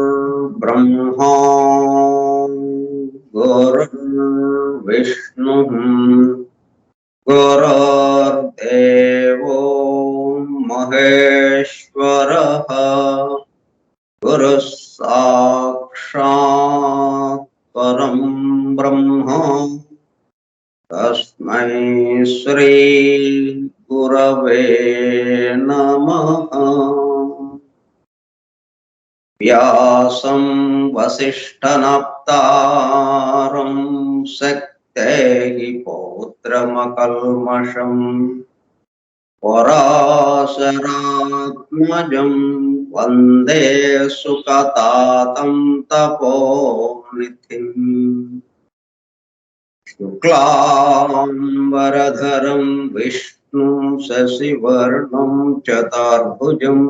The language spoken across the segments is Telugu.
गुरुर्ब्रह्मा गुरुर्विष्णुः गुरुर्देवो महेश्वरः गुरुः साक्षात् परं ब्रह्म तस्मै श्री गुरवे नमः। व्यासं वसिष्ठनप्तारं शक्तेः पौत्रमकल्मषम् पराशरात्मजं वन्दे सुकतातं तपोनिधिम्। शुक्लाम्बरधरं विष्णुं शशिवर्णं चतुर्भुजं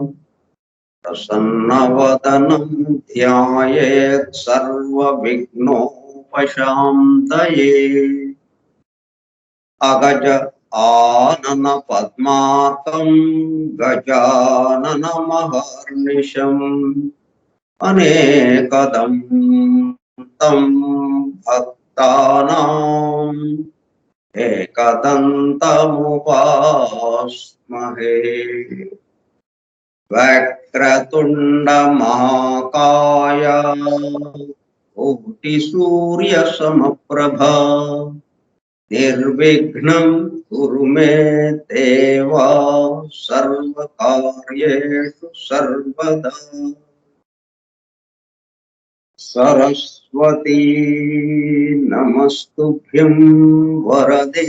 प्रसन्नवदनं ध्यायेत् सर्वविघ्नोपशान्तये। अगज आनन पद्मार्कं गजाननमहर्निशम् अनेकदं तं भक्तानाम् एकदन्तमुपास्महे। वक्रतुण्डमहाकाय कोटिसूर्यसमप्रभा निर्विघ्नं कुरु मे देव सर्वकार्येषु सर्वदा। सरस्वती नमस्तुभ्यं वरदे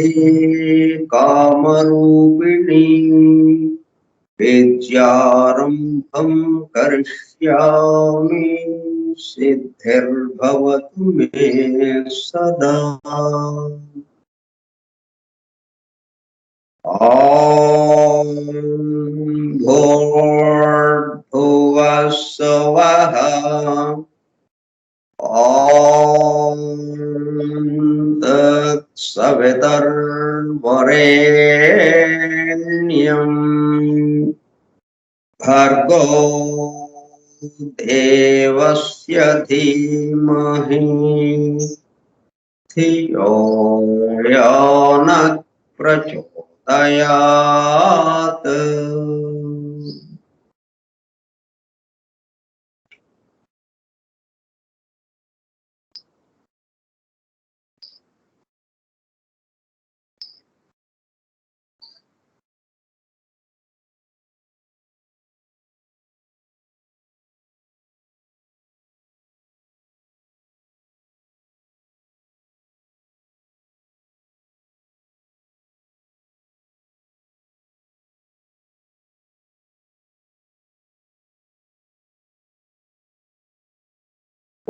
कामरूपिणी विद्यारम्भं करिष्यामि सिद्धिर्भवतु मे सदा। ॐ भूर्भुवः स्वः ॐ तत्सवितुर्वरेण्यं भर्गो देवस्य धीमहि धियो यो नः प्रचोदयात्।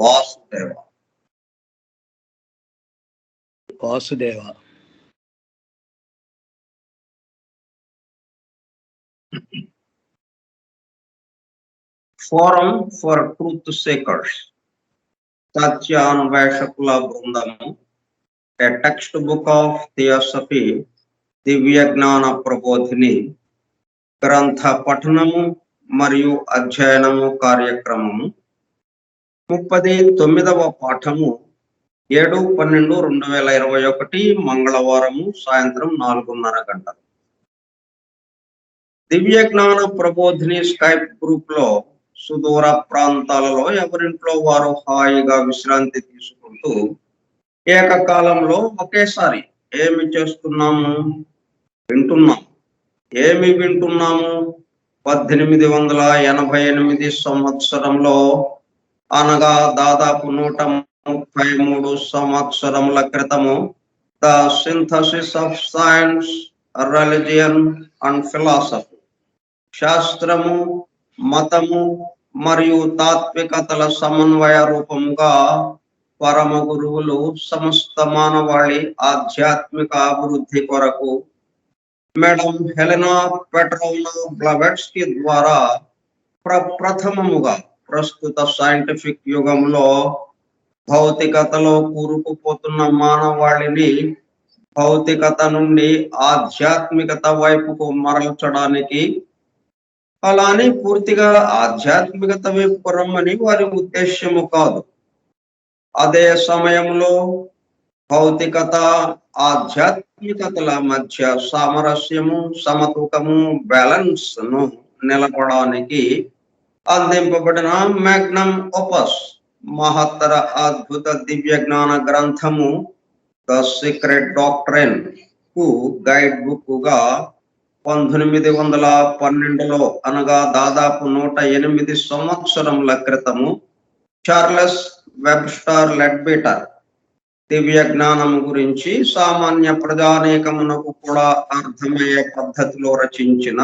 Vasudeva. Vasudeva. Forum for Truth Seekers. Satyanvaya Shakula Brindam A textbook of theosophy, దివ్య జ్ఞాన ప్రబోధిని గ్రంథ పఠనము మరియు అధ్యయనము కార్యక్రమము 39వ పాఠము 7/12/2021 మంగళవారము సాయంత్రం 4:30 గంటలు. దివ్య జ్ఞాన ప్రబోధిని స్కైప్ గ్రూప్ లో సుదూర ప్రాంతాలలో ఎవరింట్లో వారు హాయిగా విశ్రాంతి తీసుకుంటూ ఏకకాలంలో ఒకేసారి ఏమి చేస్తున్నాము? వింటున్నాం. ఏమి వింటున్నాము? 1888 సంవత్సరంలో అనగా దాదాపు 133 సంవత్సరముల క్రితము the synthesis of science, religion and philosophy, శాస్త్రము, మతము మరియు తాత్వికతల సమన్వయ రూపముగా పరమ గురువులు సమస్త మానవాళి ఆధ్యాత్మిక అభివృద్ధి కొరకు మేడం హెలెనా పెట్రోవ్నా బ్లవెట్స్కీ ద్వారా ప్రప్రథమముగా ప్రస్తుత సైంటిఫిక్ యుగంలో భౌతికతలో కూరుకుపోతున్న మానవాళిని భౌతికత నుండి ఆధ్యాత్మికత వైపుకు మరల్చడానికి, అలానే పూర్తిగా ఆధ్యాత్మికత వైపు రమ్మని వారి ఉద్దేశ్యము కాదు. అదే సమయంలో భౌతికత ఆధ్యాత్మికతల మధ్య సామరస్యము, సమతూకము, బ్యాలెన్స్ ను నిలపడానికి అందింపబడిన మ్యాగ్నమ్ ఓపస్ మహత్తర అద్భుత దివ్య జ్ఞాన గ్రంథము ద సీక్రెట్ డాక్ట్రైన్ కు గైడ్ బుక్ గా 1912లో అనగా దాదాపు 108 సంవత్సరముల క్రితము చార్లెస్ వెబ్స్టర్ లెడ్బీటర్ దివ్య జ్ఞానము గురించి సామాన్య ప్రజానేకమునకు కూడా అర్థమయ్యే పద్ధతిలో రచించిన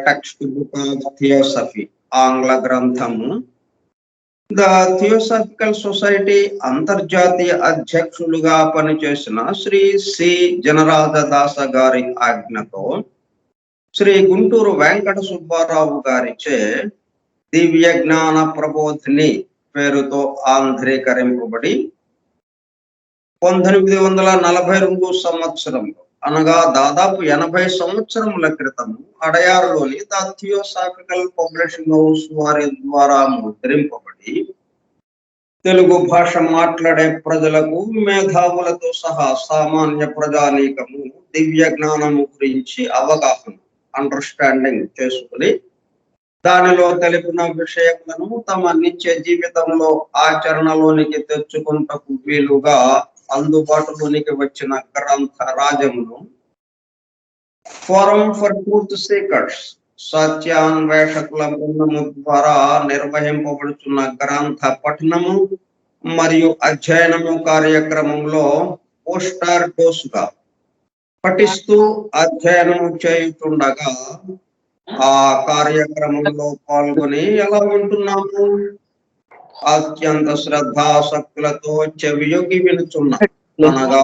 టెక్స్ట్ బుక్ ఆఫ్ థియోసఫీ ఆంగ్ల గ్రంథము ద థియోసాఫికల్ సొసైటీ అంతర్జాతీయ అధ్యక్షులుగా పనిచేసిన శ్రీ సి జనరాజదాస గారి ఆజ్ఞతో శ్రీ గుంటూరు వెంకట సుబ్బారావు గారిచే దివ్య జ్ఞాన ప్రబోధిని పేరుతో ఆంధ్రీకరింపబడి 1942 సంవత్సరంలో అనగా దాదాపు 80 సంవత్సరముల క్రితం అడయారులోని ద థియోసాఫికల్ పబ్లిషింగ్ హౌస్ వారి ద్వారా ముద్రింపబడి తెలుగు భాష మాట్లాడే ప్రజలకు, మేధావులతో సహా సామాన్య ప్రజానీకము దివ్య జ్ఞానము గురించి అవగాహన, అండర్స్టాండింగ్ చేసుకుని దానిలో తెలిపిన విషయములను తమ నిత్య జీవితంలో ఆచరణలోనికి తెచ్చుకుంటకు వీలుగా అందుబాటులోనికి వచ్చిన గ్రంథ రాజమును ఫోరం ఫర్ ట్రూత్ సీకర్స్ సత్యాన్వేషకుల బృందము ద్వారా నిర్వహింపబడుతున్న గ్రంథ పఠనము మరియు అధ్యయనము కార్యక్రమంలో పోస్టర్ డోసుగా పఠిస్తూ అధ్యయనము చేయుతుండగా ఆ కార్యక్రమంలో పాల్గొని ఎలా ఉంటున్నాము? అత్యంత శ్రద్ధాసక్తులతో చెవియొగ్గి వినుచున్న, అనగా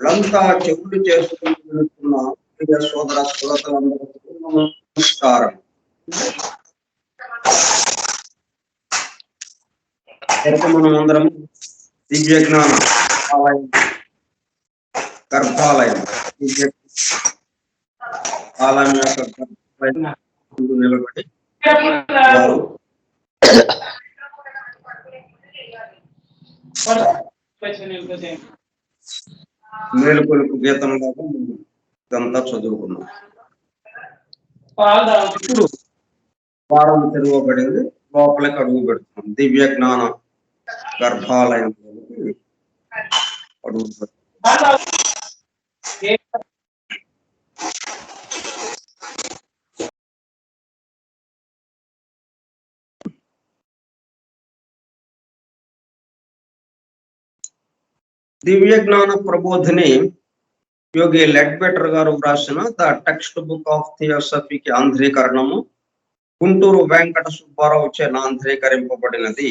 లంతా చెవులు చేసుకుని వినుచున్న ప్రియ సోదర శ్రోతలందరికీ నమస్కారం. మనం అందరం దివ్య జ్ఞాన ఆలయం గర్భాలయం ఆలయం యొక్క నిలబడి మేలుకొలుపు గీతం లాగా ఇదంతా చదువుకున్నాం. ఇప్పుడు వారం తెరవబడింది, లోపలికి అడుగు పెడుతున్నాం. దివ్య జ్ఞాన గర్భాలయం అడుగు పెడుతున్నాం. దివ్య జ్ఞాన ప్రబోధిని యోగి లెడ్బెటర్ గారు వ్రాసిన ద టెక్స్ట్ బుక్ ఆఫ్ థియోసఫీకి ఆంధ్రీకరణము గుంటూరు వెంకట సుబ్బారావు చే ఆంధ్రీకరింపబడినది.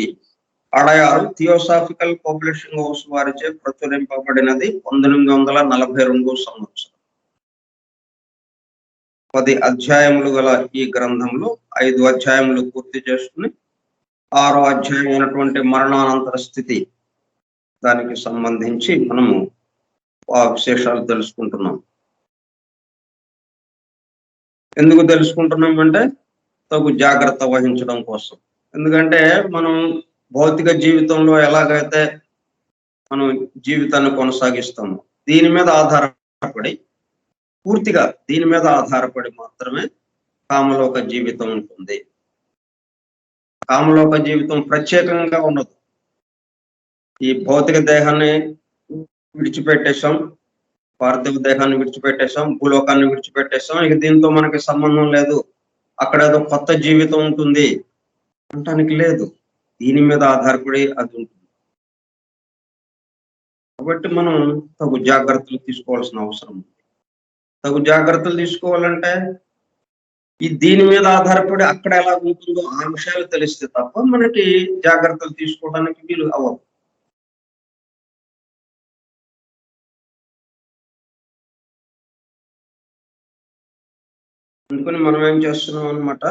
అడయారు థియోసాఫికల్ పబ్లిషింగ్ హౌస్ వారిచే ప్రచురింపబడినది 1942 సంవత్సరం. 10 అధ్యాయములు గల ఈ గ్రంథంలో 5 అధ్యాయములు పూర్తి చేసుకుని 6వ అధ్యాయం అయినటువంటి మరణానంతర స్థితి దానికి సంబంధించి మనము ఆ విశేషాలు తెలుసుకుంటున్నాం. ఎందుకు తెలుసుకుంటున్నాం అంటే తగు జాగ్రత్త వహించడం కోసం. ఎందుకంటే మనం భౌతిక జీవితంలో ఎలాగైతే మనం జీవితాన్ని కొనసాగిస్తాము, దీని మీద ఆధారపడి, పూర్తిగా దీని మీద ఆధారపడి మాత్రమే కామలోక జీవితం ఉంటుంది. కామలోక జీవితం ప్రత్యేకంగా ఉండదు. ఈ భౌతిక దేహాన్ని విడిచిపెట్టేశాం, పార్థివ దేహాన్ని విడిచిపెట్టేశాం, భూలోకాన్ని విడిచిపెట్టేశాం, ఇక దీంతో మనకి సంబంధం లేదు, అక్కడ ఏదో కొత్త జీవితం ఉంటుంది అంటానికి లేదు. దీని మీద ఆధారపడి అది ఉంటుంది. కాబట్టి మనం తగు జాగ్రత్తలు తీసుకోవాల్సిన అవసరం ఉంది. తగు జాగ్రత్తలు తీసుకోవాలంటే ఈ దీని మీద ఆధారపడి అక్కడ ఎలా ఉంటుందో ఆ విషయాలు తెలిస్తే తప్ప మనకి జాగ్రత్తలు తీసుకోవడానికి వీలు అవ్వదు. అందుకని మనం ఏం చేస్తున్నాం అనమాట,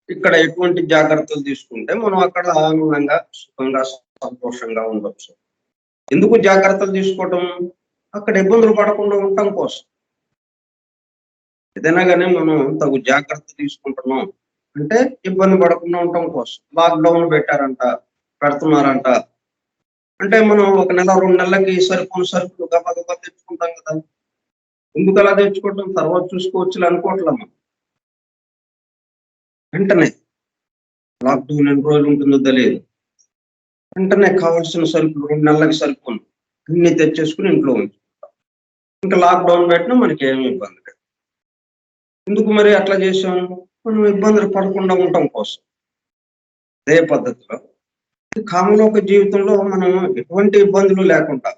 ఇక్కడ ఎటువంటి జాగ్రత్తలు తీసుకుంటే మనం అక్కడ ఆనందంగా, సుఖంగా, సంతోషంగా ఉండొచ్చు. ఎందుకు జాగ్రత్తలు తీసుకోవటం? అక్కడ ఇబ్బందులు పడకుండా ఉండటం కోసం. ఏదైనా కానీ మనం తగు జాగ్రత్త తీసుకుంటున్నాం అంటే ఇబ్బంది పడకుండా ఉండటం కోసం. లాక్డౌన్ పెడుతున్నారంట అంటే మనం 1 నెల 2 నెలలకి సరిపోని సరుకులు గబగబా తెచ్చుకుంటాం కదా. ఎందుకు అలా తెచ్చుకోవటం? తర్వాత చూసుకోవచ్చు అనుకోవట్లేం. వెంటనే లాక్డౌన్ ఎన్ని రోజులు ఉంటుందో తెలియదు. వెంటనే కావాల్సిన సరుకులు 2 నెలలకి సరిపోను అన్ని తెచ్చేసుకుని ఇంట్లో ఉంచుకుంటాం. ఇంకా లాక్డౌన్ పెట్టినా మనకి ఏమి ఇబ్బంది లేదు. ఎందుకు మరి అట్లా చేసాం? మనం ఇబ్బందులు పడకుండా ఉండటం కోసం. అదే పద్ధతిలో కామలోక జీవితంలో మనం ఎటువంటి ఇబ్బందులు లేకుండా,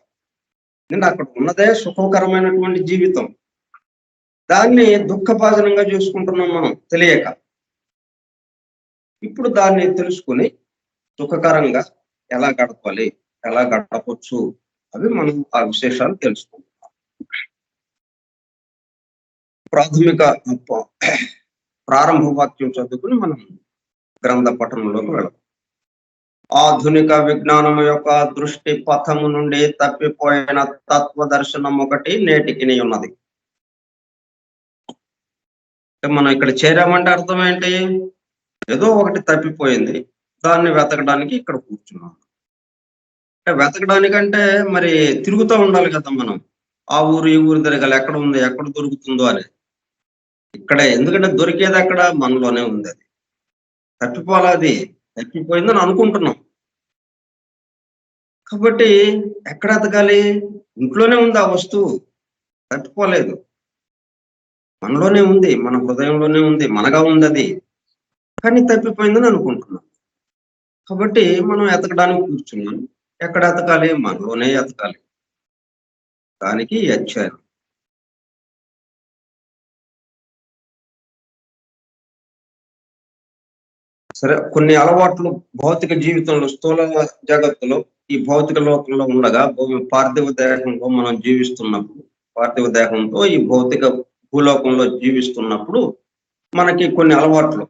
ఎందుకంటే అక్కడ ఉన్నదే సుఖకరమైనటువంటి జీవితం, దాన్ని దుఃఖభాజనంగా చూసుకుంటున్నాం మనం తెలియక. ఇప్పుడు దాన్ని తెలుసుకుని సుఖకరంగా ఎలా గడపాలి, ఎలా గడపచ్చు, అవి మనం ఆ విశేషాలు తెలుసుకుంటాం. ప్రారంభ వాక్యం చదువుకుని మనం గ్రంథ పఠనంలోకి వెళదాం. ఆధునిక విజ్ఞానం యొక్క దృష్టి పథము నుండి తప్పిపోయిన తత్వ దర్శనం ఒకటి నేటికి ఉన్నది. మనం ఇక్కడ చేరామంటే అర్థం ఏంటి? ఏదో ఒకటి తప్పిపోయింది, దాన్ని వెతకడానికి ఇక్కడ కూర్చున్నాం. వెతకడానికంటే మరి తిరుగుతూ ఉండాలి కదా మనం. ఆ ఊరు ఈ ఊరు తిరగాలి, ఎక్కడ ఉంది, ఎక్కడ దొరుకుతుందో అని. ఇక్కడే, ఎందుకంటే దొరికేది అక్కడ మనలోనే ఉంది. అది తప్పిపోవాలి, అది తప్పిపోయిందని అనుకుంటున్నాం. కాబట్టి ఎక్కడ ఎతకాలి? ఇంట్లోనే ఉంది ఆ వస్తువు, తప్పిపోలేదు, మనలోనే ఉంది, మన హృదయంలోనే ఉంది, మనగా ఉంది అది, కానీ తప్పిపోయిందని అనుకుంటున్నాం. కాబట్టి మనం ఎతకడానికి కూర్చున్నాం. ఎక్కడ ఎతకాలి? మనలోనే ఎతకాలి. దానికి ఈ అధ్యాయం. సరే, కొన్ని అలవాట్లు భౌతిక జీవితంలో, స్థూల జగత్తులో, ఈ భౌతిక లోకంలో ఉండగా పార్థివ దేహంలో మనం జీవిస్తున్నప్పుడు, పార్థివ దేహంతో ఈ భౌతిక భూలోకంలో జీవిస్తున్నప్పుడు మనకి కొన్ని అలవాట్లు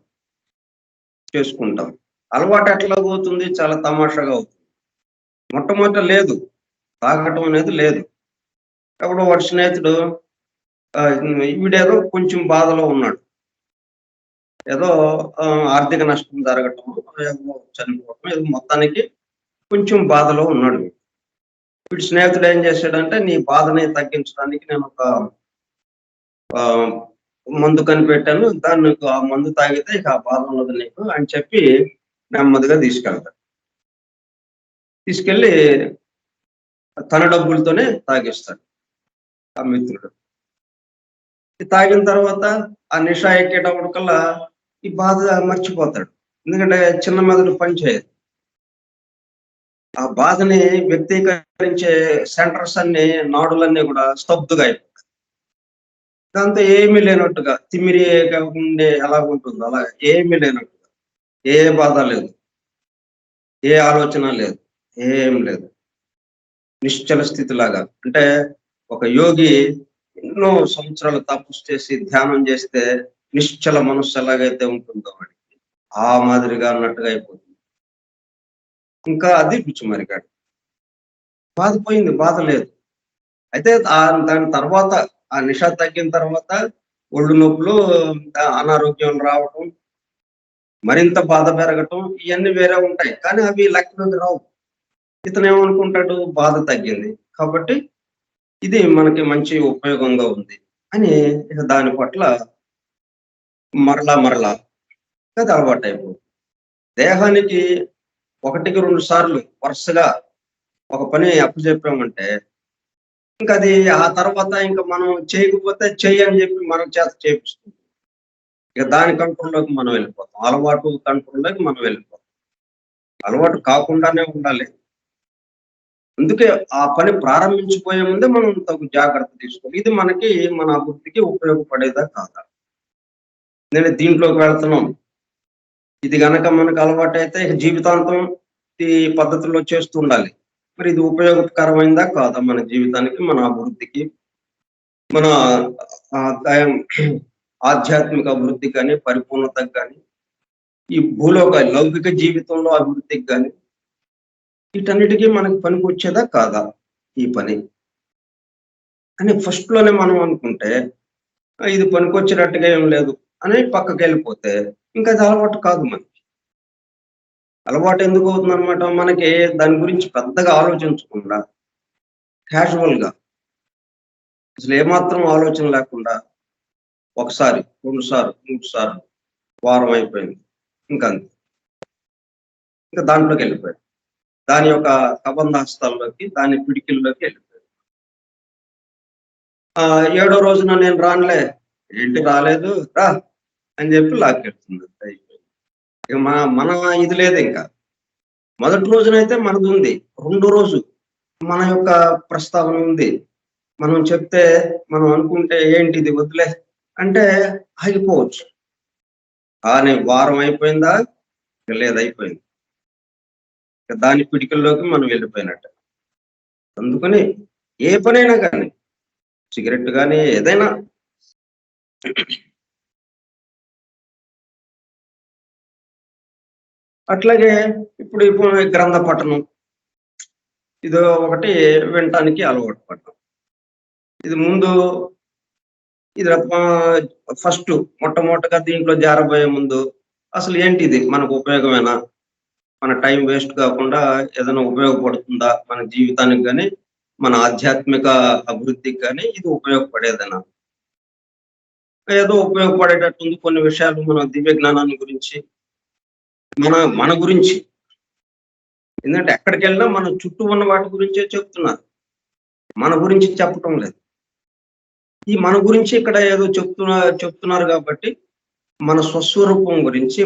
చేసుకుంటాం. అలవాటు ఎట్లా అవుతుంది? చాలా తమాషాగా అవుతుంది. మొట్టమొదట లేదు, తాగటం అనేది లేదు. ఎవడో వాడి స్నేహితుడు వీడేదో కొంచెం బాధలో ఉన్నాడు, ఏదో ఆర్థిక నష్టం జరగటం, ఏదో చనిపోవటం, ఏదో మొత్తానికి కొంచెం బాధలో ఉన్నాడు. వీడి స్నేహితుడు ఏం చేశాడంటే, నీ బాధని తగ్గించడానికి నేను ఒక మందు కనిపెట్టాను, దాన్ని ఆ మందు తాగితే ఇక ఆ బాధ ఉన్నది నీకు అని చెప్పి నెమ్మదిగా తీసుకెళ్తాడు. తీసుకెళ్ళి తన డబ్బులతోనే తాగిస్తాడు ఆ మిత్రుడు. తాగిన తర్వాత ఆ నిషా ఎక్కేటప్పటికల్లా ఈ బాధ మర్చిపోతాడు, ఎందుకంటే చిన్న మెదడు పనిచేయదు. ఆ బాధని వ్యక్తీకరించే సెంటర్స్ అన్ని, నాడులన్నీ కూడా స్తబ్దుగా అయిపోతాయి. దాంతో ఏమీ లేనట్టుగా, తిమ్మిరిగా ఉండే ఎలా ఉంటుందో అలా ఏమీ లేనట్టుగా, ఏ బాధ లేదు, ఏ ఆలోచన లేదు, ఏం లేదు, నిశ్చల స్థితిలాగా. అంటే ఒక యోగి ఎన్నో సంవత్సరాలు తపస్సు చేసి ధ్యానం చేస్తే నిశ్చల మనస్సు ఎలాగైతే ఉంటుందో వాడికి ఆ మాదిరిగా అన్నట్టుగా అయిపోతుంది. ఇంకా అది రుచి మరిగాడు. బాధ పోయింది, బాధ లేదు. అయితే దాని తర్వాత ఆ నిషా తగ్గిన తర్వాత ఒళ్ళు నొప్పులు, అనారోగ్యం రావటం, మరింత బాధ పెరగటం, ఇవన్నీ వేరే ఉంటాయి. కానీ అవి లెక్కలోకి రావు. ఇతను ఏమనుకుంటాడు, బాధ తగ్గింది కాబట్టి ఇది మనకి మంచి ఉపయోగంగా ఉంది అని ఇక దాని పట్ల మరలా అది అలవాటైపోతుంది. దేహానికి 1కి 2 సార్లు వరుసగా ఒక పని అప్పచెప్పామంటే ఇంకా అది ఆ తర్వాత ఇంకా మనం చేయకపోతే చెయ్యి అని చెప్పి మనం చేత చేపిస్తుంది. ఇక దాని కంట్రోల్లోకి మనం వెళ్ళిపోతాం. అలవాటు కంట్రోల్లోకి మనం వెళ్ళిపోతాం. అలవాటు కాకుండానే ఉండాలి. అందుకే ఆ పని ప్రారంభించిపోయే ముందే మనం తగు జాగ్రత్త తీసుకోవాలి. ఇది మనకి మన అభివృద్ధికి ఉపయోగపడేదా కాదా? నేను దీంట్లోకి వెళ్తున్నాను. ఇది గనక మనకు అలవాటైతే ఇక జీవితాంతం ఈ పద్ధతిలో చేస్తూ ఉండాలి. మరి ఇది ఉపయోగకరమైందా కాదా మన జీవితానికి, మన అభివృద్ధికి, మన దయం ఆధ్యాత్మిక అభివృద్ధికి గాని, పరిపూర్ణతకు గాని, ఈ లౌకిక జీవితంలో అభివృద్ధికి గాని, వీటన్నిటికీ మనకు పనికొచ్చేదా కాదా ఈ పని? అని ఫస్ట్‌లోనే మనం అనుకుంటే, ఇది పనికొచ్చేటట్టుగా ఏం లేదు అని పక్కకెళ్ళిపోతే, ఇంకా అది అలవాటు కాదు మనకి. అలవాటు ఎందుకు అవుతుందనమాట, మనకి దాని గురించి పెద్దగా ఆలోచించకుండా, క్యాజువల్‌గా అసలు ఏమాత్రం ఆలోచన లేకుండా ఒకసారి, 2 సార్లు, 3 సార్లు, వారం అయిపోయింది. ఇంకంతే. ఇంక దాంట్లోకెళ్ళిపోయాడు. దాని యొక్క కబంధ హస్తాల్లోకి, దాని పిడికిల్లోకి వెళ్ళిపోయాడు. ఏడో రోజున నేను రానులే, ఏంటి రాలేదు, రా అని చెప్పి లాక్కెళ్తుంది. అయిపోయింది. ఇక మన ఇది లేదింక. మొదటి రోజునైతే మనదుంది. రెండో రోజు మన యొక్క ప్రస్తావన ఉంది. మనం చెప్తే, మనం అనుకుంటే ఏంటిది వదిలే అంటే ఆగిపోవచ్చు. కానీ వారం అయిపోయిందా? లేదు, అయిపోయింది. దాని పిడికిల్లోకి మనం వెళ్ళిపోయినట్టే. అందుకని ఏ పనైనా గాని, సిగరెట్ గాని ఏదైనా అట్లాగే ఇప్పుడు గ్రంథ పఠనం ఇదో ఒకటి వినటానికి అలవాటు పడ్డాం. ఇది ముందు ఇది ఫస్ట్ మొట్టమొదటగా దీంట్లో జారబోయే ముందు అసలు ఏంటిది మనకు ఉపయోగమేనా? మన టైం వేస్ట్ కాకుండా ఏదైనా ఉపయోగపడుతుందా? మన జీవితానికి గాని, మన ఆధ్యాత్మిక అభివృద్ధికి గాని ఇది ఉపయోగపడేదేనా? ఏదో ఉపయోగపడేటట్టుంది కొన్ని విషయాలు మన దివ్య జ్ఞానాన్ని గురించి, మన గురించి. ఎందుకంటే ఎక్కడికెళ్ళినా మన చుట్టూ ఉన్న వాటి గురించే చెప్తున్నారు. మన గురించి చెప్పటం లేదు. ఈ మన గురించి ఇక్కడ ఏదో చెప్తున్నారు కాబట్టి, మన స్వస్వరూపం గురించి,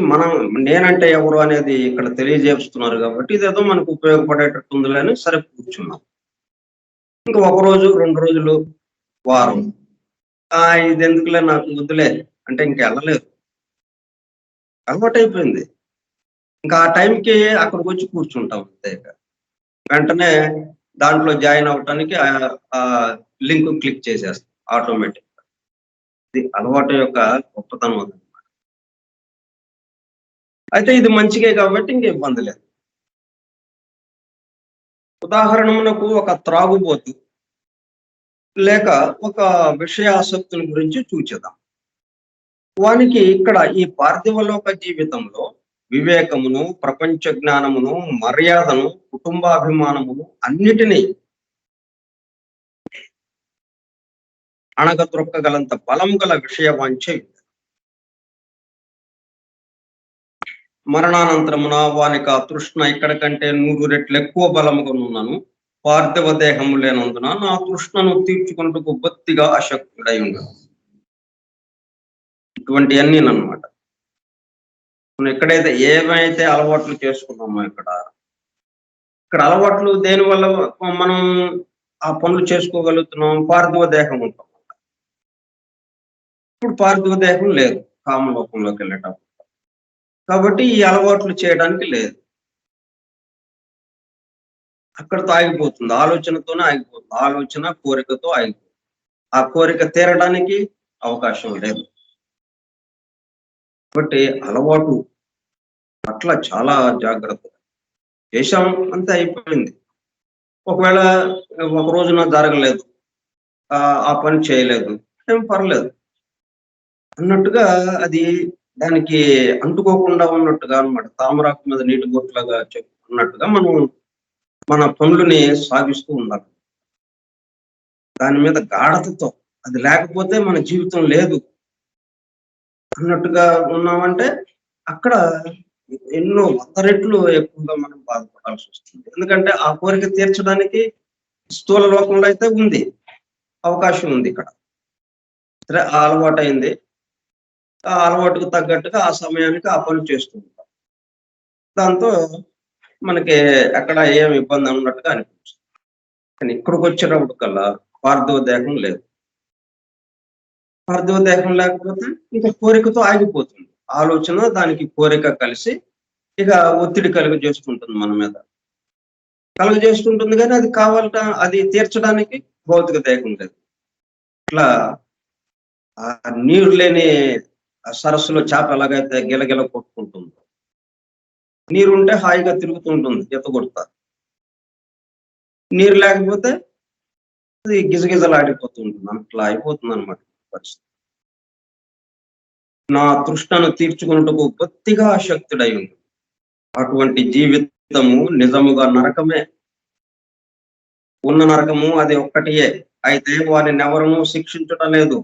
నేనంటే ఎవరు అనేది ఇక్కడ తెలియజేస్తున్నారు కాబట్టి, ఇదేదో మనకు ఉపయోగపడేటట్టుందిలే అని సరే కూర్చున్నాం. ఇంకా ఒక రోజు, 2 రోజులు, వారం. ఇదెందుకులే నాకు వద్దులే అంటే ఇంకెళ్ళలేదు. అలవాటయిపోయింది. ఇంకా ఆ టైంకి అక్కడికొచ్చి కూర్చుంటాం అంతే ఇక. వెంటనే దాంట్లో జాయిన్ అవ్వటానికి లింక్ క్లిక్ చేసేస్తాం ఆటోమేటిక్‌గా. ఇది అలవాటు యొక్క గొప్పతనం అదనమాట. అయితే ఇది మంచిగే కాబట్టి ఇంక ఇబ్బంది లేదు. ఉదాహరణకు ఒక త్రాగుబోతు లేక ఒక విషయాసక్తుల గురించి చూచెదాం. వానికి ఇక్కడ ఈ పార్థివలోక జీవితంలో వివేకమును, ప్రపంచ జ్ఞానమును, మర్యాదను, కుటుంబాభిమానమును అన్నిటినీ అణగద్రొక్కగలంత బలం గల విషయ వాంఛ మరణానంతరమున వానికి ఆ తృష్ణ ఇక్కడ కంటే 100 రెట్లు ఎక్కువ బలముగానున్నను. పార్థివ దేహము లేనందున నా తృష్ణను తీర్చుకొనుటకు బొత్తిగా అశక్తుడై ఉండను. ఇటువంటివన్నీనమాట. మనం ఎక్కడైతే ఏమైతే అలవాట్లు చేసుకున్నామో ఇక్కడ అలవాట్లు దేనివల్ల మనం ఆ పనులు చేసుకోగలుగుతున్నాం, పార్థివ దేహం ఉంటాం. ఇప్పుడు పార్థివ దేహం లేదు కామలోకంలోకి వెళ్ళేటప్పుడు. కాబట్టి ఈ అలవాట్లు చేయడానికి లేదు. అక్కడితో ఆగిపోతుంది. ఆలోచనతోనే ఆగిపోతుంది. ఆలోచన, కోరికతో ఆగిపోతుంది. ఆ కోరిక తీరడానికి అవకాశం లేదు. కాబట్టి అలవాటు పట్ల చాలా జాగ్రత్త. చేశాం అంతే అయిపోయింది. ఒకవేళ ఒక రోజున జరగలేదు, ఆ పని చేయలేదు, ఏం పర్లేదు అన్నట్టుగా అది దానికి అంటుకోకుండా ఉన్నట్టుగా అన్నమాట. తామరాకు మీద నీటి బొట్టులాగా చెప్పుకున్నట్టుగా మనం మన పనులని సాగిస్తూ ఉండాలి. దాని మీద గాఢతతో, అది లేకపోతే మన జీవితం లేదు అన్నట్టుగా ఉన్నామంటే అక్కడ ఎన్నో 100 రెట్లు ఎక్కువగా మనం బాధపడాల్సి వస్తుంది. ఎందుకంటే ఆ కోరిక తీర్చడానికి స్థూల లోకంలో అయితే ఉంది. అవకాశం ఉంది ఇక్కడ. సరే, ఆ అలవాటయింది. ఆ అలవాటుకు తగ్గట్టుగా ఆ సమయానికి ఆ పని చేస్తూ ఉంటాం. దాంతో మనకి ఎక్కడ ఏమి ఇబ్బంది ఉన్నట్టుగా అనిపించదు. కానీ ఇక్కడికొచ్చేటప్పటికల్లా పార్థివ లేదు. పార్థివ లేకపోతే ఇక కోరికతో ఆగిపోతుంది. ఆలోచన దానికి కోరిక కలిసి ఇక ఒత్తిడి కలుగజేస్తుంటుంది మన మీద. కలుగజేస్తుంటుంది గానీ అది అది తీర్చడానికి భౌతిక దేహం లేదు. ఇట్లా నీరు లేని సరస్సులో చేప ఎలాగైతే గిలగిల కొట్టుకుంటుందో, నీరుంటే హాయిగా తిరుగుతూ ఉంటుంది ఈత కొడతా. నీరు లేకపోతే అది గిజగిజలాడిపోతూ ఉంటుంది. అట్లా అయిపోతుందన్నమాట పరిస్థితి. నా తృష్ణను తీర్చుకొనుటకు బొత్తిగా ఆసక్తుడై ఉంది. అటువంటి జీవితము నిజముగా నరకమే. ఉన్న నరకము అది ఒక్కటియే. అయితే వానినెవరునూ శిక్షించుట లేదు.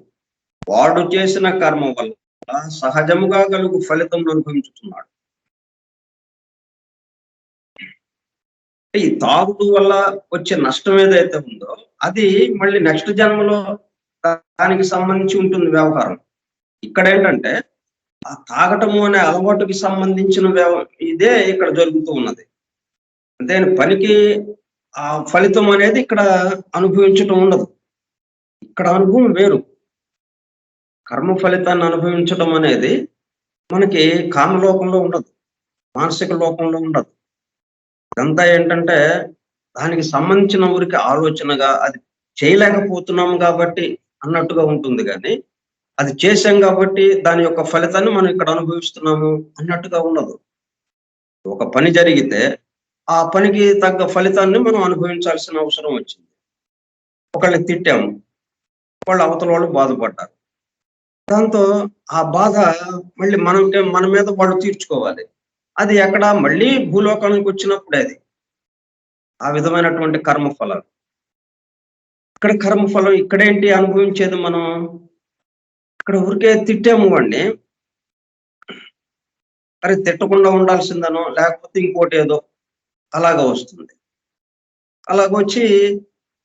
వాడు చేసిన కర్మ వల్ల సహజముగా కలుగు ఫలితం అనుభవించుతున్నాడు. ఈ తాగుడు వల్ల వచ్చే నష్టం ఏదైతే ఉందో అది మళ్ళీ నెక్స్ట్ జన్మలో దానికి సంబంధించి ఉంటుంది వ్యవహారం. ఇక్కడేంటంటే ఆ తాగటము అనే అలవాటుకి సంబంధించిన ఇదే ఇక్కడ జరుగుతూ ఉన్నది. అంటే పనికి ఆ ఫలితం అనేది ఇక్కడ అనుభవించటం ఉండదు. ఇక్కడ అనుభవం వేరు. కర్మ ఫలితాన్ని అనుభవించటం అనేది మనకి కామలోకంలో ఉండదు, మానసిక లోకంలో ఉండదు. ఇదంతా ఏంటంటే దానికి సంబంధించిన ఊరికి ఆలోచనగా అది చేయలేకపోతున్నాం కాబట్టి అన్నట్టుగా ఉంటుంది కానీ అది చేశాం కాబట్టి దాని యొక్క ఫలితాన్ని మనం ఇక్కడ అనుభవిస్తున్నాము అన్నట్టుగా ఉండదు. ఒక పని జరిగితే ఆ పనికి తగ్గ ఫలితాన్ని మనం అనుభవించాల్సిన అవసరం వచ్చింది. ఒకళ్ళని తిట్టాము, వాళ్ళు అవతల వాళ్ళు బాధపడ్డారు. దాంతో ఆ బాధ మళ్ళీ మన మీద వాళ్ళు తీర్చుకోవాలి. అది ఎక్కడ మళ్ళీ భూలోకానికి వచ్చినప్పుడే అది ఆ విధమైనటువంటి కర్మఫలాలు. ఇక్కడ కర్మఫలం ఇక్కడేంటి అనుభవించేది మనం? ఇక్కడ ఊరికే తిట్టాము వాడిని, అరే తిట్టకుండా ఉండాల్సిందనో లేకపోతే ఇంకోటి ఏదో అలాగా వస్తుంది. అలాగొచ్చి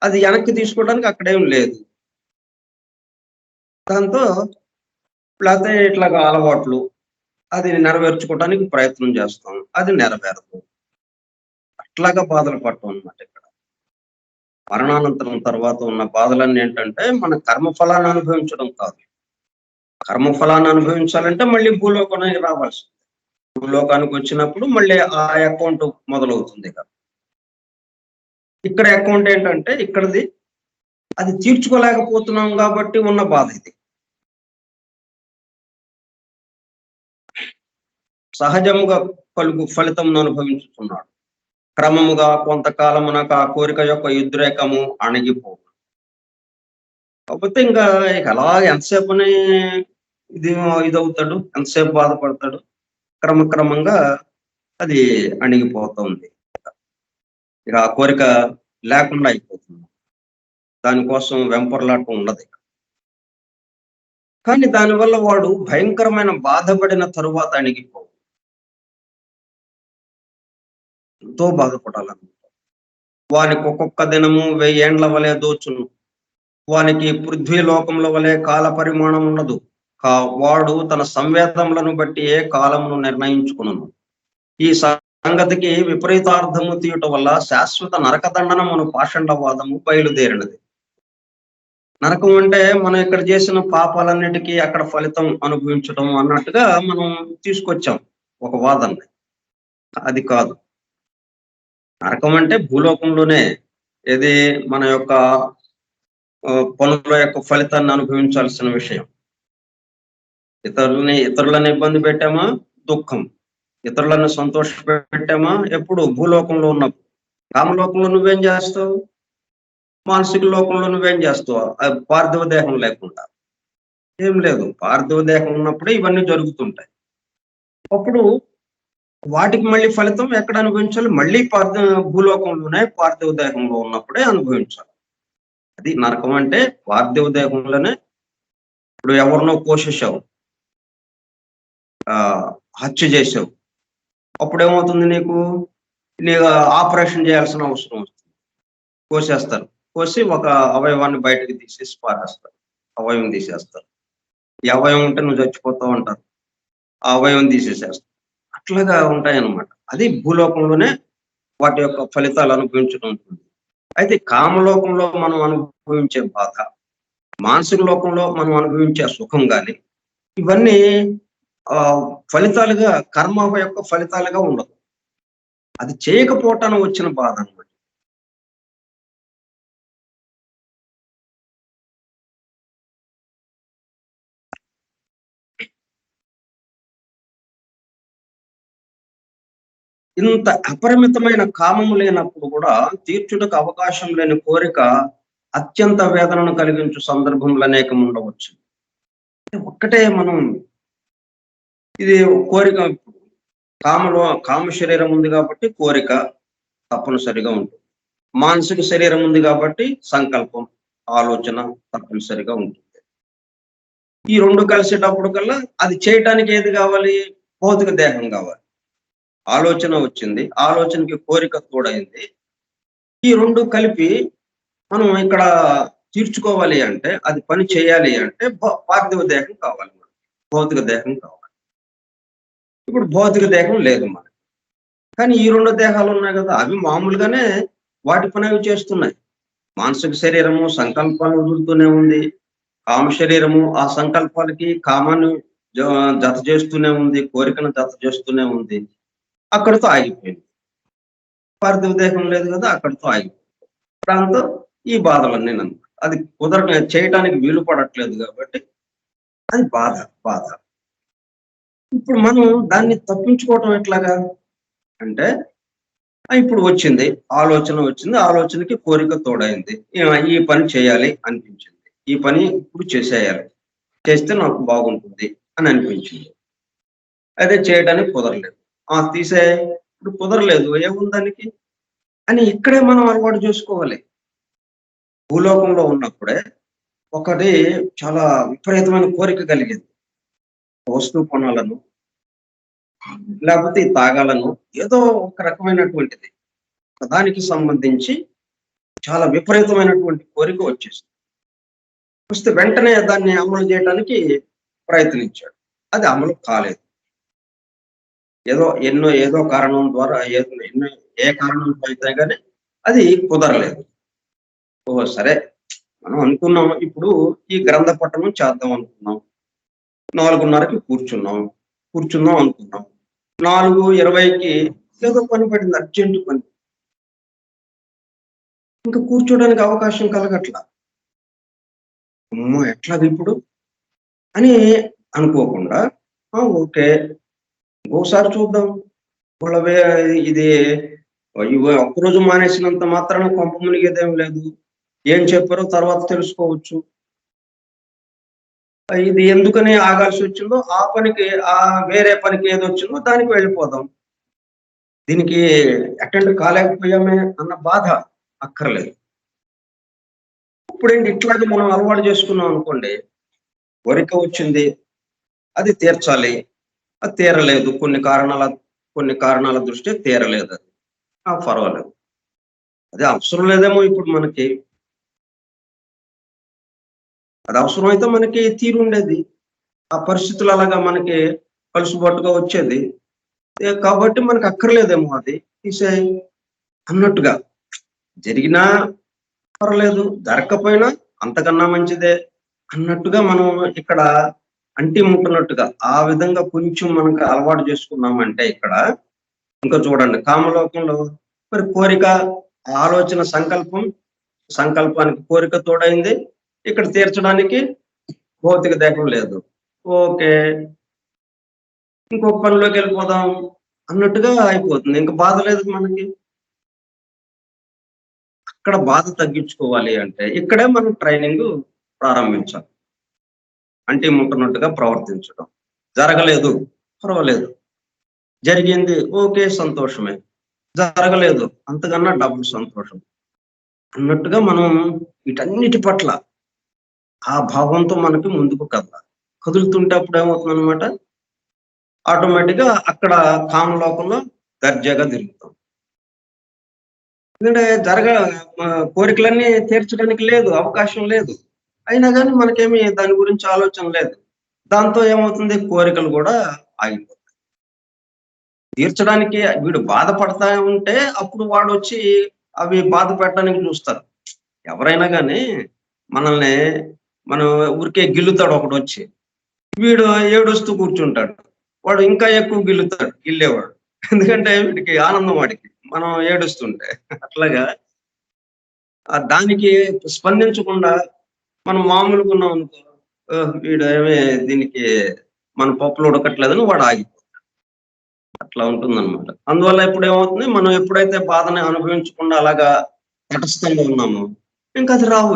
అది వెనక్కి తీసుకోవడానికి అక్కడేం లేదు. దాంతో లేకపోతే ఇట్లాగా అలవాట్లు అది నెరవేర్చుకోవడానికి ప్రయత్నం చేస్తాం, అది నెరవేరదు. అట్లాగా బాధలు పడటం అన్నమాట ఇక్కడ. మరణానంతరం తర్వాత ఉన్న బాధలన్నీ ఏంటంటే మన కర్మఫలాన్ని అనుభవించడం కాదు. కర్మఫలాన్ని అనుభవించాలంటే మళ్ళీ భూలోకానికి రావాల్సింది. భూలోకానికి వచ్చినప్పుడు మళ్ళీ ఆ అకౌంట్ మొదలవుతుంది ఇక. ఇక్కడ అకౌంట్ ఏంటంటే ఇక్కడది అది తీర్చుకోలేకపోతున్నాం కాబట్టి ఉన్న బాధ ఇది. సహజముగా కలుగు ఫలితం అనుభవించుతున్నాడు. క్రమముగా కొంతకాలమునకు ఆ కోరిక యొక్క ఉద్రేకము అణిగిపో. కాకపోతే ఇంకా అలా ఎంతసేపని ఇదవుతాడు, ఎంతసేపు బాధపడతాడు. క్రమక్రమంగా అది అణిగిపోతుంది. ఇక ఆ కోరిక లేకుండా అయిపోతుంది. దానికోసం వెంపర్లాటం ఉండదు. కానీ దానివల్ల వాడు భయంకరమైన బాధపడిన తరువాత అణిగిపోవు. ఎంతో బాధపడాలన్నమాట. వానికి ఒక్కొక్క దినము 1000 ఏండ్ల వలె దోచును. వానికి పృథ్వీ లోకముల వలె కాల పరిమాణం ఉండదు. వాడు తన సంవేదములను బట్టి ఏ కాలమును నిర్ణయించుకును. ఈ సంగతికి విపరీతార్థము తీయుట వల్ల శాశ్వత నరకదండనమును పాషండవాదము బయలుదేరినది. నరకం అంటే మనం ఇక్కడ చేసిన పాపాలన్నిటికీ అక్కడ ఫలితం అనుభవించడం అన్నట్టుగా మనం తీసుకొచ్చాం ఒక వాదనని. అది కాదు. నరకం అంటే భూలోకంలోనే ఏది మన యొక్క పనుల యొక్క ఫలితాన్ని అనుభవించాల్సిన విషయం. ఇతరులను ఇబ్బంది పెట్టామా దుఃఖం, ఇతరులను సంతోష పెట్టామా ఎప్పుడు భూలోకంలో ఉన్నప్పుడు. కామలోకంలో నువ్వేం చేస్తావు? మానసిక లోకంలో నువ్వేం చేస్తావు? పార్థివ దేహం లేకుండా ఏం లేదు. పార్థివ దేహం ఉన్నప్పుడే ఇవన్నీ జరుగుతుంటాయి. అప్పుడు వాటికి మళ్ళీ ఫలితం ఎక్కడ అనుభవించాలి? మళ్ళీ భూలోకంలోనే పార్థివ దేహంలో ఉన్నప్పుడే అనుభవించాలి. అది నరకం అంటే పార్థివ దేహంలోనే. ఇప్పుడు ఎవరినో పోషించావు, హత్య చేసావు, అప్పుడేమవుతుంది నీకు? నీకు ఆపరేషన్ చేయాల్సిన అవసరం వస్తుంది. కోసేస్తారు. కోసి ఒక అవయవాన్ని బయటకు తీసేసి పారేస్తారు. అవయవం తీసేస్తారు. ఈ అవయవం ఉంటే నువ్వు చచ్చిపోతావు అంటారు. ఆ అవయవం తీసేసేస్తారు. అట్లాగా ఉంటాయన్నమాట. అది భూలోకంలోనే వాటి యొక్క ఫలితాలు అనుభవించడం ఉంటుంది. అయితే కామలోకంలో మనం అనుభవించే బాధ, మానసిక లోకంలో మనం అనుభవించే సుఖం గాని ఇవన్నీ ఫలితాలుగా, కర్మ యొక్క ఫలితాలుగా ఉండదు. అది చేయకపోవటానికి వచ్చిన బాధ అన్నమాట. ఇంత అపరిమితమైన కామము లేనప్పుడు కూడా తీర్చుటకు అవకాశం లేని కోరిక అత్యంత వేదనను కలిగించు సందర్భములు అనేకం ఉండవచ్చు. ఒక్కటే మనం ఇది కోరిక, కామ శరీరం ఉంది కాబట్టి కోరిక తప్పనిసరిగా ఉంటుంది. మానసిక శరీరం ఉంది కాబట్టి సంకల్పం, ఆలోచన తప్పనిసరిగా ఉంటుంది. ఈ రెండు కలిసేటప్పుడు కల్లా అది చేయటానికి ఏది కావాలి? భౌతిక దేహం కావాలి. ఆలోచన వచ్చింది, ఆలోచనకి కోరిక తోడైంది. ఈ రెండు కలిపి మనం ఇక్కడ తీర్చుకోవాలి అంటే, అది పని చేయాలి అంటే పార్థివ దేహం కావాలి మనకి, భౌతిక దేహం కావాలి. ఇప్పుడు భౌతిక దేహం లేదు మనకి, కానీ ఈ రెండు దేహాలు ఉన్నాయి కదా, అవి మామూలుగానే వాటి పని అవి చేస్తున్నాయి. మానసిక శరీరము సంకల్పాన్ని వదులుతూనే ఉంది, కామ శరీరము ఆ సంకల్పాలకి కామాన్ని జత చేస్తూనే ఉంది, కోరికను జత చేస్తూనే ఉంది. అక్కడితో ఆగిపోయింది. పార్థివ దేహం లేదు కదా, అక్కడితో ఆగిపోయింది. దాంతో ఈ బాధలన్నీ నన్ను అది చేయటానికి వీలు పడట్లేదు కాబట్టి అది బాధ. ఇప్పుడు మనం దాన్ని తప్పించుకోవటం ఎట్లాగా అంటే, ఇప్పుడు వచ్చింది, ఆలోచనకి కోరిక తోడైంది, ఈ పని చేయాలి అనిపించింది, ఈ పని ఇప్పుడు చేసేయాలి, చేస్తే నాకు బాగుంటుంది అని అనిపించింది. అదే చేయడానికి కుదరలేదు. తీసే, ఇప్పుడు కుదరలేదు, ఏముందానికి అని ఇక్కడే మనం అలవాటు చేసుకోవాలి. భూలోకంలో ఉన్నప్పుడే ఒకటి చాలా విపరీతమైన కోరిక కలిగింది. వస్తువు కొనాలను, లేకపోతే తాగాలను, ఏదో ఒక రకమైనటువంటిది దానికి సంబంధించి చాలా విపరీతమైనటువంటి కోరిక వచ్చేసింది. వస్తే వెంటనే దాన్ని అమలు చేయడానికి ప్రయత్నించాడు. అది అమలు కాలేదు. ఏదో కారణం ద్వారా ఏ కారణంతో అయితే కానీ అది కుదరలేదు. ఓహో సరే, మనం అనుకున్నాం ఇప్పుడు ఈ గ్రంథ పఠనం చేద్దాం అనుకున్నాం. 4:30కి కూర్చుందాం అనుకున్నాం. 4:20కి ఏదో పని పడింది, అర్జెంటు పని. ఇంకా కూర్చోడానికి అవకాశం కలగట్లా. అమ్మో ఎట్లాగ ఇప్పుడు అని అనుకోకుండా, ఓకే ఇంకోసారి చూద్దాం. వాళ్ళవే ఇది ఒక్కరోజు మానేసినంత మాత్రాన కొంప మునిగేదేం లేదు. ఏం చెప్పారో తర్వాత తెలుసుకోవచ్చు. ఇది ఎందుకని ఆగాల్సి వచ్చిందో, ఆ పనికి వేరే పనికి ఏదొచ్చిందో దానికి వెళ్ళిపోదాం. దీనికి అటెండ్ కాలేకపోయామే అన్న బాధ అక్కర్లేదు. ఇప్పుడేంటి ఇట్లాగే మనం అలవాటు చేసుకున్నాం అనుకోండి, కోరిక వచ్చింది, అది తీర్చాలి, అది తీరలేదు, కొన్ని కారణాల దృష్ట్యా తీరలేదు అది. పర్వాలేదు, అది అవసరం లేదేమో ఇప్పుడు మనకి. అది అవసరమైతే మనకి తీరుండేది, ఆ పరిస్థితులు అలాగా మనకి కలుసుబాటుగా వచ్చేది. కాబట్టి మనకు అక్కర్లేదేమో అది తీసేయి అన్నట్టుగా. జరిగినా పర్లేదు, జరగకపోయినా అంతకన్నా మంచిదే అన్నట్టుగా మనం ఇక్కడ అంటి ముట్టనట్టుగా ఆ విధంగా కొంచెం మనకు అలవాటు చేసుకున్నామంటే ఇక్కడ ఇంకా చూడండి, కామలోకంలో మరి కోరిక, ఆలోచన, సంకల్పానికి కోరిక తోడైంది. ఇక్కడ తీర్చడానికి భౌతిక దేహం లేదు. ఓకే, ఇంకొక పనిలోకి వెళ్ళిపోదాం అన్నట్టుగా అయిపోతుంది. ఇంకా బాధ లేదు మనకి. ఇక్కడ బాధ తగ్గించుకోవాలి అంటే ఇక్కడే మనం ట్రైనింగ్ ప్రారంభించాలి. అంటే ముట్టనట్టుగా ప్రవర్తించడం. జరగలేదు, పర్వాలేదు. జరిగింది, ఓకే, సంతోషమే. జరగలేదు, అంతకన్నా డబుల్ సంతోషం అన్నట్టుగా మనం వీటన్నిటి పట్ల ఆ భావంతో మనకి ముందుకు కదులుతుంటే అప్పుడు ఏమవుతుందన్నమాట, ఆటోమేటిక్గా అక్కడ కామలోకంలో దర్జాగా తిరుగుతాం. ఎందుకంటే కోరికలన్నీ తీర్చడానికి లేదు, అవకాశం లేదు. అయినా కానీ మనకేమి దాని గురించి ఆలోచన లేదు. దాంతో ఏమవుతుంది, కోరికలు కూడా ఆగిపోతాయి. తీర్చడానికి వీడు బాధపడతా ఉంటే అప్పుడు వాడు వచ్చి అవి బాధ పెట్టడానికి చూస్తారు. ఎవరైనా కానీ మనల్ని మనం ఊరికే గిల్లుతాడు ఒకడు వచ్చి, వీడు ఏడుస్తూ కూర్చుంటాడు. వాడు ఇంకా ఎక్కువ గిల్లేవాడు. ఎందుకంటే వీడికి ఆనందం వాడికి మనం ఏడుస్తుంటే. అట్లాగా దానికి స్పందించకుండా మనం మామూలుగా ఉన్నాం అనుకో, వీడు ఏమి దీనికి మన పప్పులు ఉడకట్లేదని వాడు ఆగిపోతాడు. అట్లా ఉంటుందన్నమాట. అందువల్ల ఇప్పుడు ఏమవుతుంది, మనం ఎప్పుడైతే బాధని అనుభవించకుండా అలాగా తటస్థంగా ఉన్నామో ఇంకా అది రావు.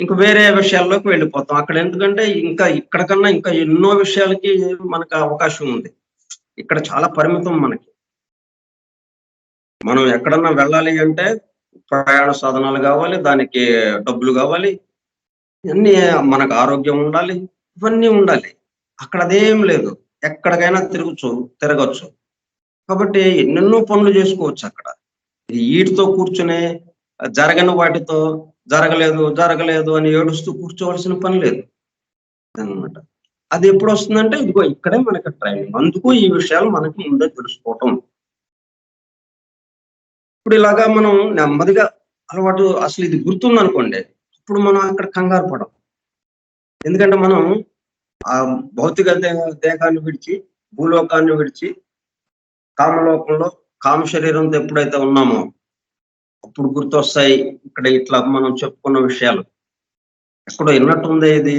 ఇంక వేరే విషయాల్లోకి వెళ్ళిపోతాం. అక్కడ ఎందుకంటే ఇంకా ఇక్కడ కన్నా ఇంకా ఎన్నో విషయాలకి మనకు అవకాశం ఉంది. ఇక్కడ చాలా పరిమితం మనకి. మనం ఎక్కడన్నా వెళ్ళాలి అంటే ప్రయాణ సాధనాలు కావాలి, దానికి డబ్బులు కావాలి, ఇవన్నీ మనకు ఆరోగ్యం ఉండాలి, ఇవన్నీ ఉండాలి. అక్కడ అదేం లేదు. ఎక్కడికైనా తిరగచ్చు. కాబట్టి ఎన్నెన్నో పనులు చేసుకోవచ్చు అక్కడ. వీటితో కూర్చునే జరగని వాటితో జరగలేదు అని ఏడుస్తూ కూర్చోవలసిన పని లేదు అన్నమాట. అది ఎప్పుడు వస్తుందంటే ఇదిగో ఇక్కడే మనకి ట్రైనింగ్. అందుకు ఈ విషయాలు మనకి ముందే తెలుసుకోవటం. ఇప్పుడు ఇలాగా మనం నెమ్మదిగా అలవాటు, అసలు ఇది గుర్తుందనుకోండి, ఇప్పుడు మనం అక్కడ కంగారు పడం. ఎందుకంటే మనం ఆ భౌతిక దేహాన్ని విడిచి, భూలోకాన్ని విడిచి కామలోకంలో కామ శరీరంతో ఎప్పుడైతే ఉన్నామో అప్పుడు గుర్తొస్తాయి ఇక్కడ ఇట్లా మనం చెప్పుకున్న విషయాలు. ఎక్కడో విన్నట్టుందే ఇది.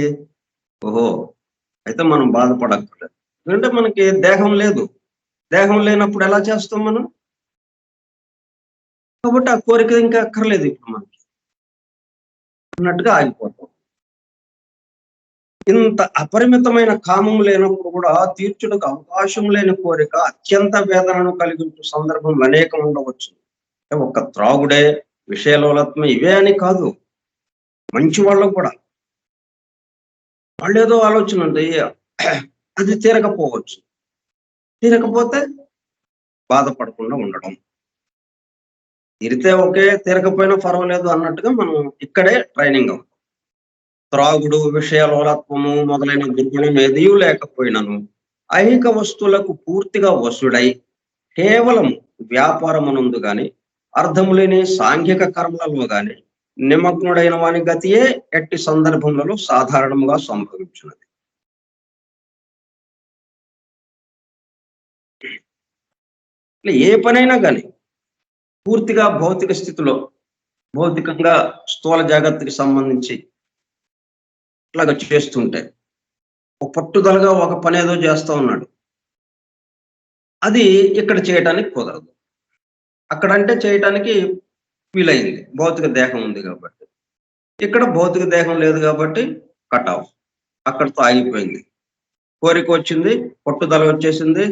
ఓహో, అయితే మనం బాధపడక్కర్లేదు. ఎందుకంటే మనకి దేహం లేదు. దేహం లేనప్పుడు ఎలా చేస్తాం మనం? కాబట్టి ఆ కోరిక ఇంకా అక్కర్లేదు ఇప్పుడు మనకి అన్నట్టుగా ఆగిపోతాం. ఇంత అపరిమితమైన కామం లేనప్పుడు కూడా తీర్చుటకు అవకాశం లేని కోరిక అత్యంత వేదనను కలిగించే సందర్భం అనేకం ఉండవచ్చు. ఒక్క త్రాగుడే, విషయలోలత్వం ఇవే అని కాదు, మంచి వాళ్ళకు కూడా వాళ్ళు ఏదో ఆలోచన ఉంటాయి, అది తీరకపోవచ్చు. తీరకపోతే బాధపడకుండా ఉండడం. తీరితే ఓకే, తీరకపోయినా పర్వాలేదు అన్నట్టుగా మనం ఇక్కడే ట్రైనింగ్ అవుతాం. త్రాగుడు, విషయలోలత్వము మొదలైన దుర్గుణం ఏదీ లేకపోయినను ఐహిక వస్తువులకు పూర్తిగా వశుడై కేవలం వ్యాపారమునందు గాని అర్థము లేని సాంఘిక కర్మలలో గాని నిమగ్నుడైన వాని గతియే ఎట్టి సందర్భములలో సాధారణంగా సంభవించున్నది. ఏ పనైనా కానీ పూర్తిగా భౌతిక స్థితిలో, భౌతికంగా స్థూల జాగ్రత్తకి సంబంధించి ఇట్లాగా చేస్తుంటే పట్టుదలగా ఒక పని ఏదో చేస్తా ఉన్నాడు, అది ఇక్కడ చేయటానికి కుదరదు. అక్కడంటే చేయటానికి వీలైంది, భౌతిక దేహం ఉంది కాబట్టి. ఇక్కడ భౌతిక దేహం లేదు కాబట్టి కట్ ఆఫ్, అక్కడితో ఆగిపోయింది. కోరిక వచ్చింది, పట్టుదల వచ్చేసింది,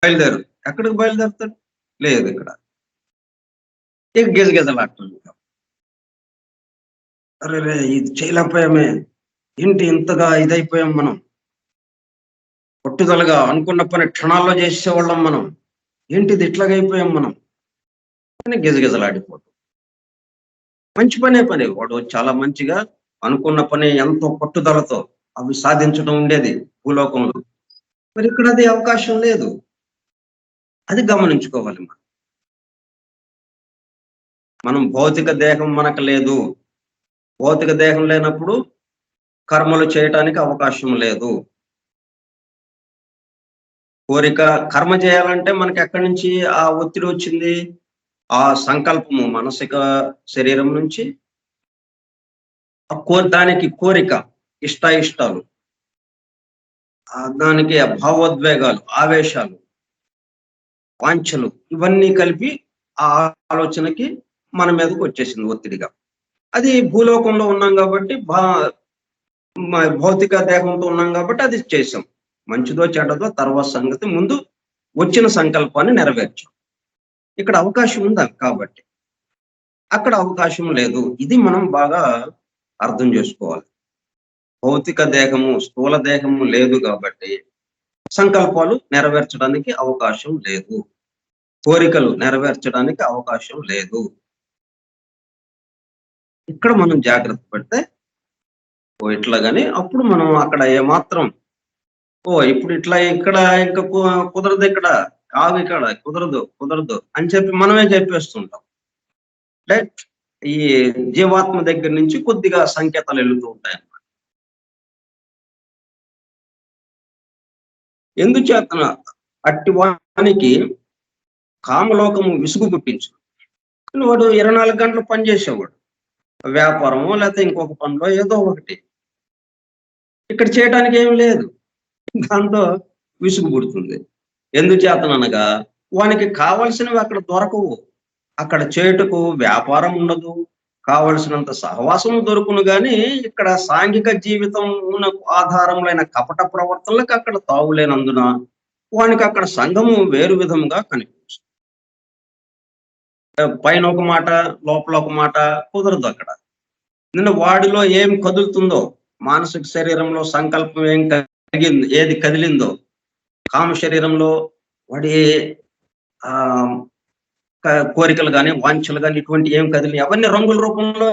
బయలుదేరు. ఎక్కడికి బయలుదేరుతాడు? లేదు ఇక్కడ. ఇక గిజగిజలాడుతుంది. అరే ఇది చేయలేకపోయామే, ఏంటి ఇంతగా ఇదైపోయాం మనం, పట్టుదలగా అనుకున్న పని క్షణాల్లో చేసేవాళ్ళం మనం, ఏంటిది ఇట్లాగైపోయాం మనం అని గిజగిజలాడిపోతాం. మంచి పని వాడు చాలా మంచిగా అనుకున్న పని ఎంతో పట్టుదలతో అవి సాధించడం ఉండేది భూలోకంలో. మరి ఇక్కడ అది అవకాశం లేదు. అది గమనించుకోవాలి. మనం భౌతిక దేహం మనకు లేదు. భౌతిక దేహం లేనప్పుడు కర్మలు చేయటానికి అవకాశం లేదు. కోరిక కర్మ చేయాలంటే మనకి ఎక్కడి నుంచి ఆ ఒత్తిడి వచ్చింది? ఆ సంకల్పము మానసిక శరీరం నుంచి. దానికి కోరిక, ఇష్టాలు, దానికి భావోద్వేగాలు, ఆవేశాలు, వాంఛలు, ఇవన్నీ కలిపి ఆ ఆలోచనకి మన మీదకి వచ్చేసింది ఒత్తిడిగా. అది భూలోకంలో ఉన్నాం కాబట్టి భౌతిక దేహంతో ఉన్నాం కాబట్టి అది చేసాం. మంచిదో చెడ్డదో తర్వాత సంగతి. ముందు వచ్చిన సంకల్పాన్ని నెరవేర్చాం. ఇక్కడ అవకాశం ఉందా కాబట్టి. అక్కడ అవకాశం లేదు. ఇది మనం బాగా అర్థం చేసుకోవాలి. భౌతిక దేహము, స్థూల దేహము లేదు కాబట్టి సంకల్పాలు నెరవేర్చడానికి అవకాశం లేదు. కోరికలు నెరవేర్చడానికి అవకాశం లేదు. ఇక్కడ మనం జాగ్రత్త పడితే ఇట్లాగని అప్పుడు మనం అక్కడ ఏమాత్రం ఇప్పుడు ఇట్లా ఇక్కడ ఇంకా కుదరదు ఇక్కడ, ఆగు ఇక్కడ కుదరదు, కుదరదు అని చెప్పి మనమే చెప్పేస్తుంటాం. అంటే ఈ జీవాత్మ దగ్గర నుంచి కొద్దిగా సంకేతాలు వెళుతూ ఉంటాయి. ఎందుచేతన అట్టి వానికి కామలోకము విసుగు పుట్టించు. వాడు 24 గంటలు పనిచేసేవాడు. వ్యాపారమో లేకపోతే ఇంకొక పనిలో ఏదో ఒకటి. ఇక్కడ చేయడానికి ఏం లేదు. దాంతో విసుగు పుడుతుంది. ఎందుచేతననగా వానికి కావలసినవి అక్కడ దొరకవు. అక్కడ చేయుటకు వ్యాపారం ఉండదు. కావలసినంత సహవాసం దొరుకును గాని ఇక్కడ సాంఘిక జీవితం ఆధారములైన కపట ప్రవర్తనలకు అక్కడ తావులేనందున వానికి అక్కడ సంఘము వేరు విధంగా కనిపిస్తుంది. పైన ఒక మాట, లోపల ఒక మాట కుదరదు అక్కడ. నిన్న వాడిలో ఏం కదులుతుందో, మానసిక శరీరంలో సంకల్పం ఏం కలిగింది, ఏది కదిలిందో, కామ శరీరంలో వాడి కోరికలు కానీ, వాంఛలు కానీ ఇటువంటి ఏం కదిలి అవన్నీ రంగుల రూపంలో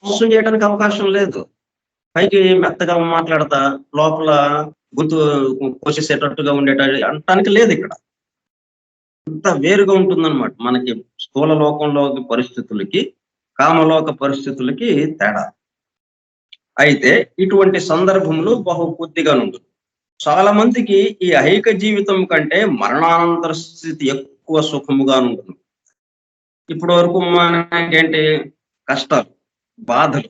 మోసం చేయడానికి అవకాశం లేదు. పైకి మెత్తగా మాట్లాడతా లోపల గుర్తు కోసేసేటట్టుగా ఉండేట అనటానికి లేదు ఇక్కడ. అంత వేరుగా ఉంటుందన్నమాట మనకి స్థూల లోకంలోకి పరిస్థితులకి, కామలోక పరిస్థితులకి తేడా. అయితే ఇటువంటి సందర్భంలో బహు కొద్దిగా ఉంటుంది. చాలా మందికి ఈ ఐహిక జీవితం కంటే మరణానంతర స్థితి ఎక్కువ సుఖముగా ఉంటుంది. ఇప్పటి వరకు మనకేంటి కష్టాలు, బాధలు.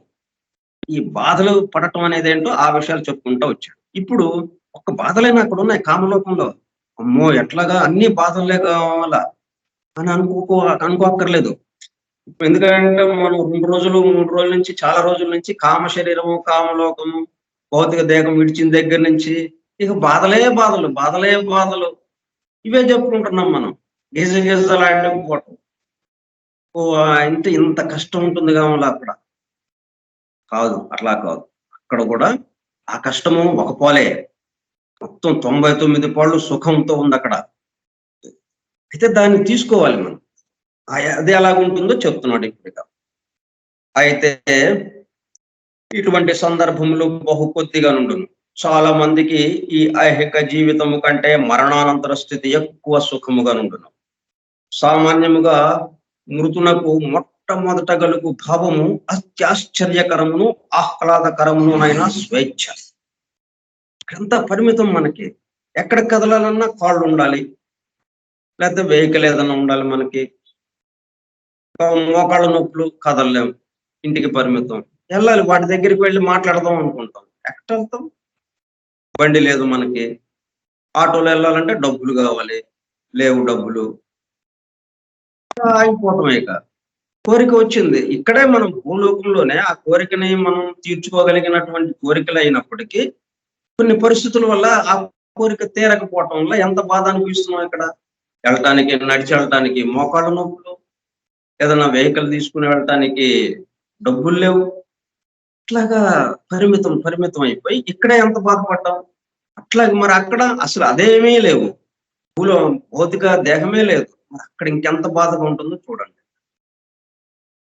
ఈ బాధలు పడటం అనేది ఏంటో ఆ విషయాలు చెప్పుకుంటూ వచ్చాడు. ఇప్పుడు ఒక్క బాధలైనా అక్కడ ఉన్నాయి కామలోకంలో. అమ్మో ఎట్లాగా అన్ని బాధలే కావాలా అని అనుకోక్కర్లేదు. ఎందుకంటే మనం 2 రోజులు 3 రోజుల నుంచి చాలా రోజుల నుంచి కామ శరీరము, కామలోకము, భౌతిక దేహం విడిచిన దగ్గర నుంచి ఇక బాధలే బాధలు, బాధలే బాధలు ఇవే చెప్పుకుంటున్నాం మనం. గిజగిజలాడిపోవటం. ఇంత కష్టం ఉంటుంది కావాలా అక్కడ. కాదు, అట్లా కాదు. అక్కడ కూడా ఆ కష్టము ఒక పోలే. మొత్తం 99 పాళ్ళు సుఖంతో ఉంది అక్కడ. అయితే దాన్ని తీసుకోవాలి మనం. అది ఎలాగుంటుందో చెప్తున్నాడు ఇప్పుడు. అయితే ఇటువంటి సందర్భములు బహు కొద్దిగా నుండును. చాలా మందికి ఈ ఐహిక జీవితము కంటే మరణానంతర స్థితి ఎక్కువ సుఖముగా నుండును. సామాన్యముగా మృతునకు మొట్టమొదట గలుగు భావము అత్యాశ్చర్యకరమును ఆహ్లాదకరమునైన స్వేచ్ఛ. ఎంత పరిమితం మనకి. ఎక్కడ కదలాలన్నా కాళ్ళు ఉండాలి, లేకపోతే వెహికల్ ఏదైనా ఉండాలి మనకి. మోకాళ్ళ నొప్పులు కదలలేం, ఇంటికి పరిమితం. వెళ్ళాలి వాటి దగ్గరికి వెళ్ళి మాట్లాడదాం అనుకుంటాం. ఎక్కడ వెళ్తాం? బండి లేదు మనకి. ఆటోలో వెళ్ళాలంటే డబ్బులు కావాలి, లేవు డబ్బులు. ఆగిపోవటం. ఇక కోరిక వచ్చింది. ఇక్కడే మనం భూలోకంలోనే ఆ కోరికని మనం తీర్చుకోగలిగినటువంటి కోరికలు అయినప్పటికీ కొన్ని పరిస్థితుల వల్ల ఆ కోరిక తీరకపోవటం వల్ల ఎంత బాధ అనిపిస్తున్నాం ఇక్కడ. వెళ్ళటానికి, నడిచి వెళ్ళటానికి మోకాళ్ళ నొప్పులు, ఏదైనా వెహికల్ తీసుకుని వెళ్ళటానికి డబ్బులు లేవు. ఇట్లాగా పరిమితం అయిపోయి ఇక్కడే ఎంత బాధపడ్డాం. అట్లాగే మరి అక్కడ అసలు అదేమీ లేవు. భౌతిక దేహమే లేదు. అక్కడ ఇంకెంత బాధగా ఉంటుందో చూడండి.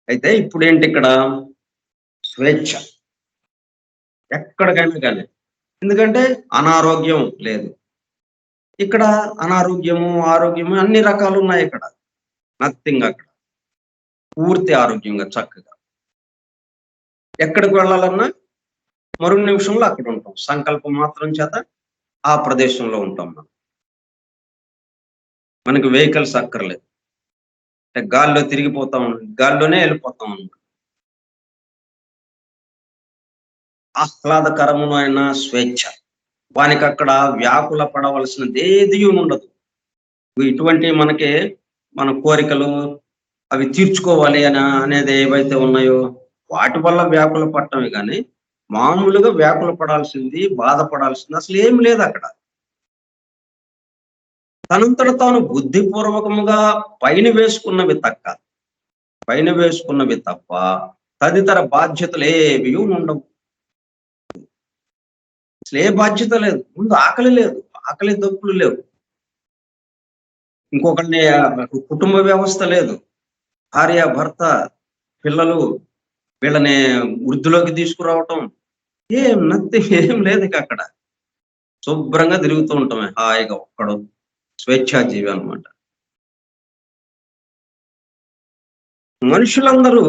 అయితే ఇప్పుడు ఏంటి ఇక్కడ? స్వేచ్ఛ. ఎక్కడికైనా కానీ. ఎందుకంటే అనారోగ్యం లేదు. ఇక్కడ అనారోగ్యము, ఆరోగ్యము అన్ని రకాలు ఉన్నాయి ఇక్కడ. నథింగ్ అక్కడ. పూర్తి ఆరోగ్యంగా చక్కగా. ఎక్కడికి వెళ్ళాలన్నా మరో నిమిషంలో అక్కడ ఉంటాం. సంకల్పం మాత్రం చేత ఆ ప్రదేశంలో ఉంటాం మనం. మనకి వెహికల్స్ అక్కర్లేదు. గాల్లో తిరిగిపోతాం, గాల్లోనే వెళ్ళిపోతాం అన్నమాట. ఆహ్లాదకరమునైన స్వేచ్ఛ. వానికి అక్కడ వ్యాకుల పడవలసినది ఏది ఉండదు. ఇటువంటి మనకి మన కోరికలు అవి తీర్చుకోవాలి అనేది ఏవైతే ఉన్నాయో వాటి వల్ల వ్యాకుల పడటమే కానీ మామూలుగా వ్యాకుల పడాల్సింది, బాధపడాల్సింది అసలు ఏం లేదు అక్కడ. తనంతట తాను బుద్ధిపూర్వకముగా పైన వేసుకున్నవి తప్ప తదితర బాధ్యతలు ఏవి ఉండవు. అసలు ఏ బాధ్యత లేదు. ముందు ఆకలి లేదు, ఆకలి దప్పులు లేవు. ఇంకొకరిని కుటుంబ వ్యవస్థ లేదు. భార్య, భర్త, పిల్లలు వీళ్ళని వృద్ధిలోకి తీసుకురావటం ఏం లేదు ఇక అక్కడ. శుభ్రంగా తిరుగుతూ ఉంటామే హాయిగా ఒక్కడు స్వేచ్ఛాజీవి అనమాట. మనుషులందరూ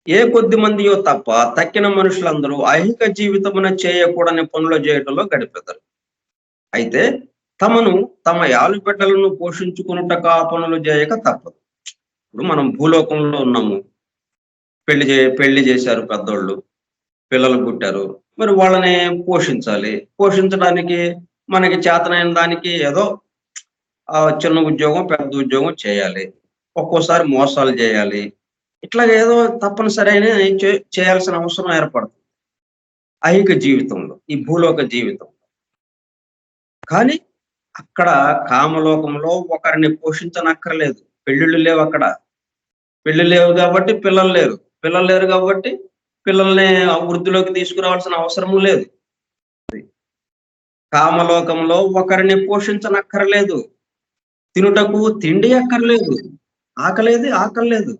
ఏ కొద్ది మందియో తప్ప తక్కిన మనుషులందరూ ఐహిక జీవితమున చేయకూడని పనులు చేయటంలో గడిపెదరు. అయితే తమను తమ యాలుబిడ్డలను పోషించుకున్నట ఆ పనులు చేయక తప్పదు. ఇప్పుడు మనం భూలోకంలో ఉన్నాము. పెళ్లి చేశారు పెద్దోళ్ళు, పిల్లలు పుట్టారు. మరి వాళ్ళని పోషించాలి. పోషించడానికి మనకి చేతనైన దానికి ఏదో చిన్న ఉద్యోగం, పెద్ద ఉద్యోగం చేయాలి. ఒక్కోసారి మోసాలు చేయాలి. ఇట్లా ఏదో తప్పనిసరి చేయాల్సిన అవసరం ఏర్పడుతుంది ఐహిక జీవితంలో, ఈ భూలోక జీవితం. కానీ అక్కడ కామలోకంలో ఒకరిని పోషించనక్కర్లేదు. పెళ్ళిళ్ళు లేవు అక్కడ. పెళ్లి లేవు కాబట్టి పిల్లలు లేరు. పిల్లలు లేరు కాబట్టి పిల్లల్ని వృద్ధిలోకి తీసుకురావాల్సిన అవసరం లేదు. కామలోకంలో ఒకరిని పోషించనక్కర్లేదు. తినుటకు తిండి అక్కర్లేదు. ఆకలేదు.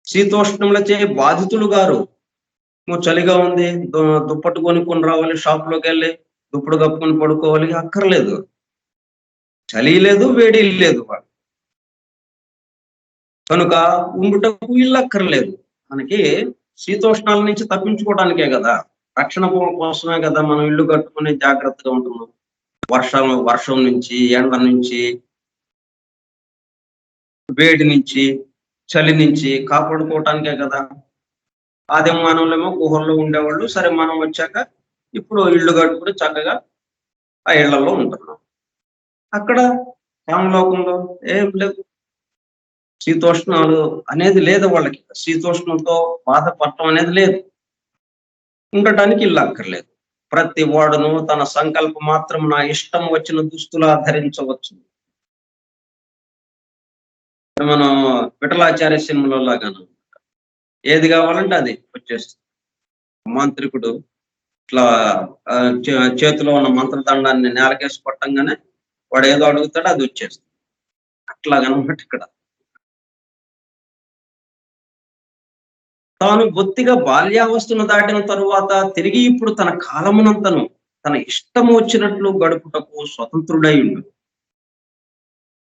శీతోష్ణములచే బాధితులు గారు. చలిగా ఉంది, దుప్పట్టు కొనుక్కొని రావాలి, షాప్లోకి వెళ్ళి దుప్పటి కప్పుకొని పడుకోవాలి, అక్కర్లేదు. చలి లేదు, వేడి లేదు. కనుక ఉండుటకు ఇల్లు అక్కర్లేదు. మనకి శీతోష్ణాల నుంచి తప్పించుకోవడానికే కదా, రక్షణ కోసమే కదా మనం ఇల్లు కట్టుకుని జాగ్రత్తగా ఉంటున్నాం. వర్షం నుంచి, ఎండ నుంచి, వేడి నుంచి, చలి నుంచి కాపాడుకోవటానికే కదా. ఆది మానవులేమో గుహల్లో ఉండేవాళ్ళు. సరే, మనం వచ్చాక ఇప్పుడు ఇల్లు కట్టుకుని చక్కగా ఆ ఇళ్లలో ఉంటున్నాం. అక్కడ కామలోకంలో ఏం లేవు. శీతోష్ణాలు అనేది లేదు వాళ్ళకి. శీతోష్ణంతో బాధపడటం అనేది లేదు. ఉండటానికి ఇల్లు అక్కర్లేదు. ప్రతి వాడును తన సంకల్పం మాత్రం నా ఇష్టం వచ్చిన దుస్తులా ధరించవచ్చు. మనం విఠలాచార్య సినిమాలో లాగాను ఏది కావాలంటే అది వచ్చేస్తుంది. మాంత్రికుడు ఇట్లా చేతిలో ఉన్న మంత్రదండాన్ని నేలకేసి కొట్టంగానే వాడు ఏదో అడుగుతాడో అది వచ్చేస్తుంది. అట్లాగనమాట ఇక్కడ. తాను బొత్తిగా బాల్యావస్థను దాటిన తరువాత తిరిగి ఇప్పుడు తన కాలమునంతను తన ఇష్టం వచ్చినట్లు గడుపుటకు స్వతంత్రుడై ఉండు.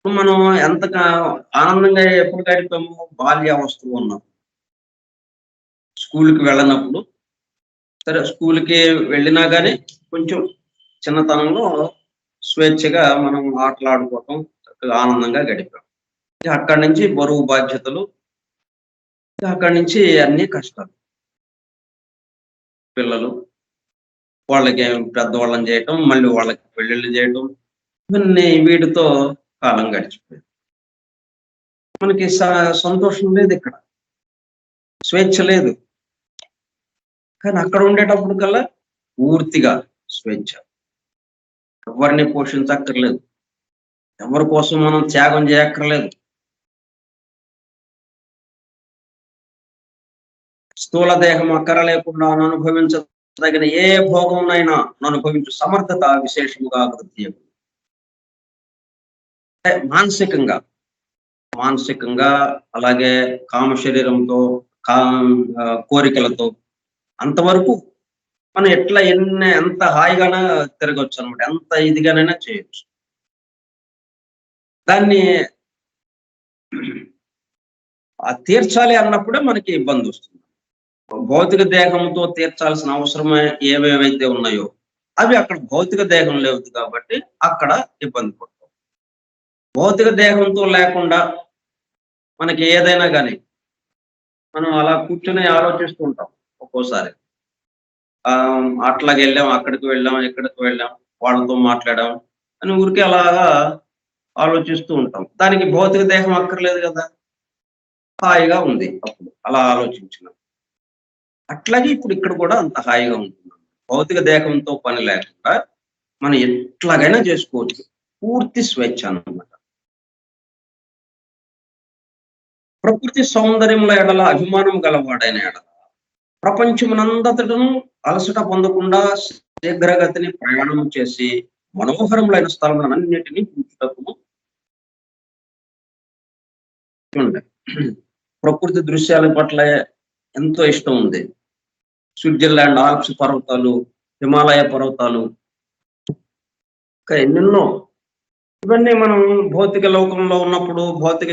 మనం ఎంతగా ఆనందంగా ఎప్పుడు గడిపాము? బాల్యావస్థలో ఉన్నాం. స్కూల్కి వెళ్ళినప్పుడు, సరే స్కూల్కి వెళ్ళినా కానీ కొంచెం చిన్నతనంలో స్వేచ్ఛగా మనం ఆటలాడుకోవటం, చక్కగా ఆనందంగా గడిపాం. అక్కడి నుంచి బరువు బాధ్యతలు, అక్కడి నుంచి అన్ని కష్టాలు. పిల్లలు, వాళ్ళకి పెద్దవాళ్ళని చేయటం, మళ్ళీ వాళ్ళకి పెళ్ళిళ్ళు చేయటం, ఇవన్నీ వీటితో కాలం గడిచిపోయింది. మనకి సంతోషం లేదు, ఇక్కడ స్వేచ్ఛ లేదు. కానీ అక్కడ ఉండేటప్పుడు కల్లా పూర్తిగా స్వేచ్ఛ. ఎవరిని పోషించక్కర్లేదు. ఎవరి కోసం మనం త్యాగం చేయక్కర్లేదు. స్థూల దేహం అక్కర లేకుండా అనుభవించదగిన ఏ భోగంనైనా అనుభవించు సమర్థత విశేషముగా అభివృద్ధి. మానసికంగా అలాగే కామ శరీరంతో, కోరికలతో అంతవరకు మనం ఎంత హాయిగానే తిరగచ్చు అనమాట. ఎంత ఇదిగానైనా చేయొచ్చు. దాన్ని తీర్చాలి అన్నప్పుడే మనకి ఇబ్బంది వస్తుంది. భౌతిక దేహంతో తీర్చాల్సిన అవసరమే ఏవేవైతే ఉన్నాయో అవి అక్కడ భౌతిక దేహం లేదు కాబట్టి అక్కడ ఇబ్బంది పడతాం. భౌతిక దేహంతో లేకుండా మనకి ఏదైనా కానీ మనం అలా కూర్చొని ఆలోచిస్తూ ఉంటాం ఒక్కోసారి. అట్లాగే వెళ్ళాం, అక్కడికి వెళ్ళాం, ఇక్కడికి వెళ్ళాం, వాళ్ళతో మాట్లాడాం అని ఊరికే అలాగా ఆలోచిస్తూ ఉంటాం. దానికి భౌతిక దేహం అక్కర్లేదు కదా, హాయిగా ఉంది అప్పుడు అలా ఆలోచించిన. అట్లాగే ఇప్పుడు ఇక్కడ కూడా అంత హాయిగా ఉంటున్నాం. భౌతిక దేహంతో పని లేకుండా మనం ఎట్లాగైనా చేసుకోవచ్చు, పూర్తి స్వేచ్ఛ అన్నమాట. ప్రకృతి సౌందర్యముల ఎడల అభిమానం గలవాడైన ఎడల ప్రపంచమునందతడును అలసట పొందకుండా శీఘ్రగతిని ప్రయాణం చేసి మనోహరములైన స్థలములన్నిటినీ చూచుటకు చూడండి. ప్రకృతి దృశ్యాల పట్ల ఎంతో ఇష్టం ఉంది. స్విట్జర్లాండ్ ఆల్ప్స్ పర్వతాలు, హిమాలయ పర్వతాలు, ఇంకా ఎన్నెన్నో. ఇవన్నీ మనం భౌతిక లోకంలో ఉన్నప్పుడు, భౌతిక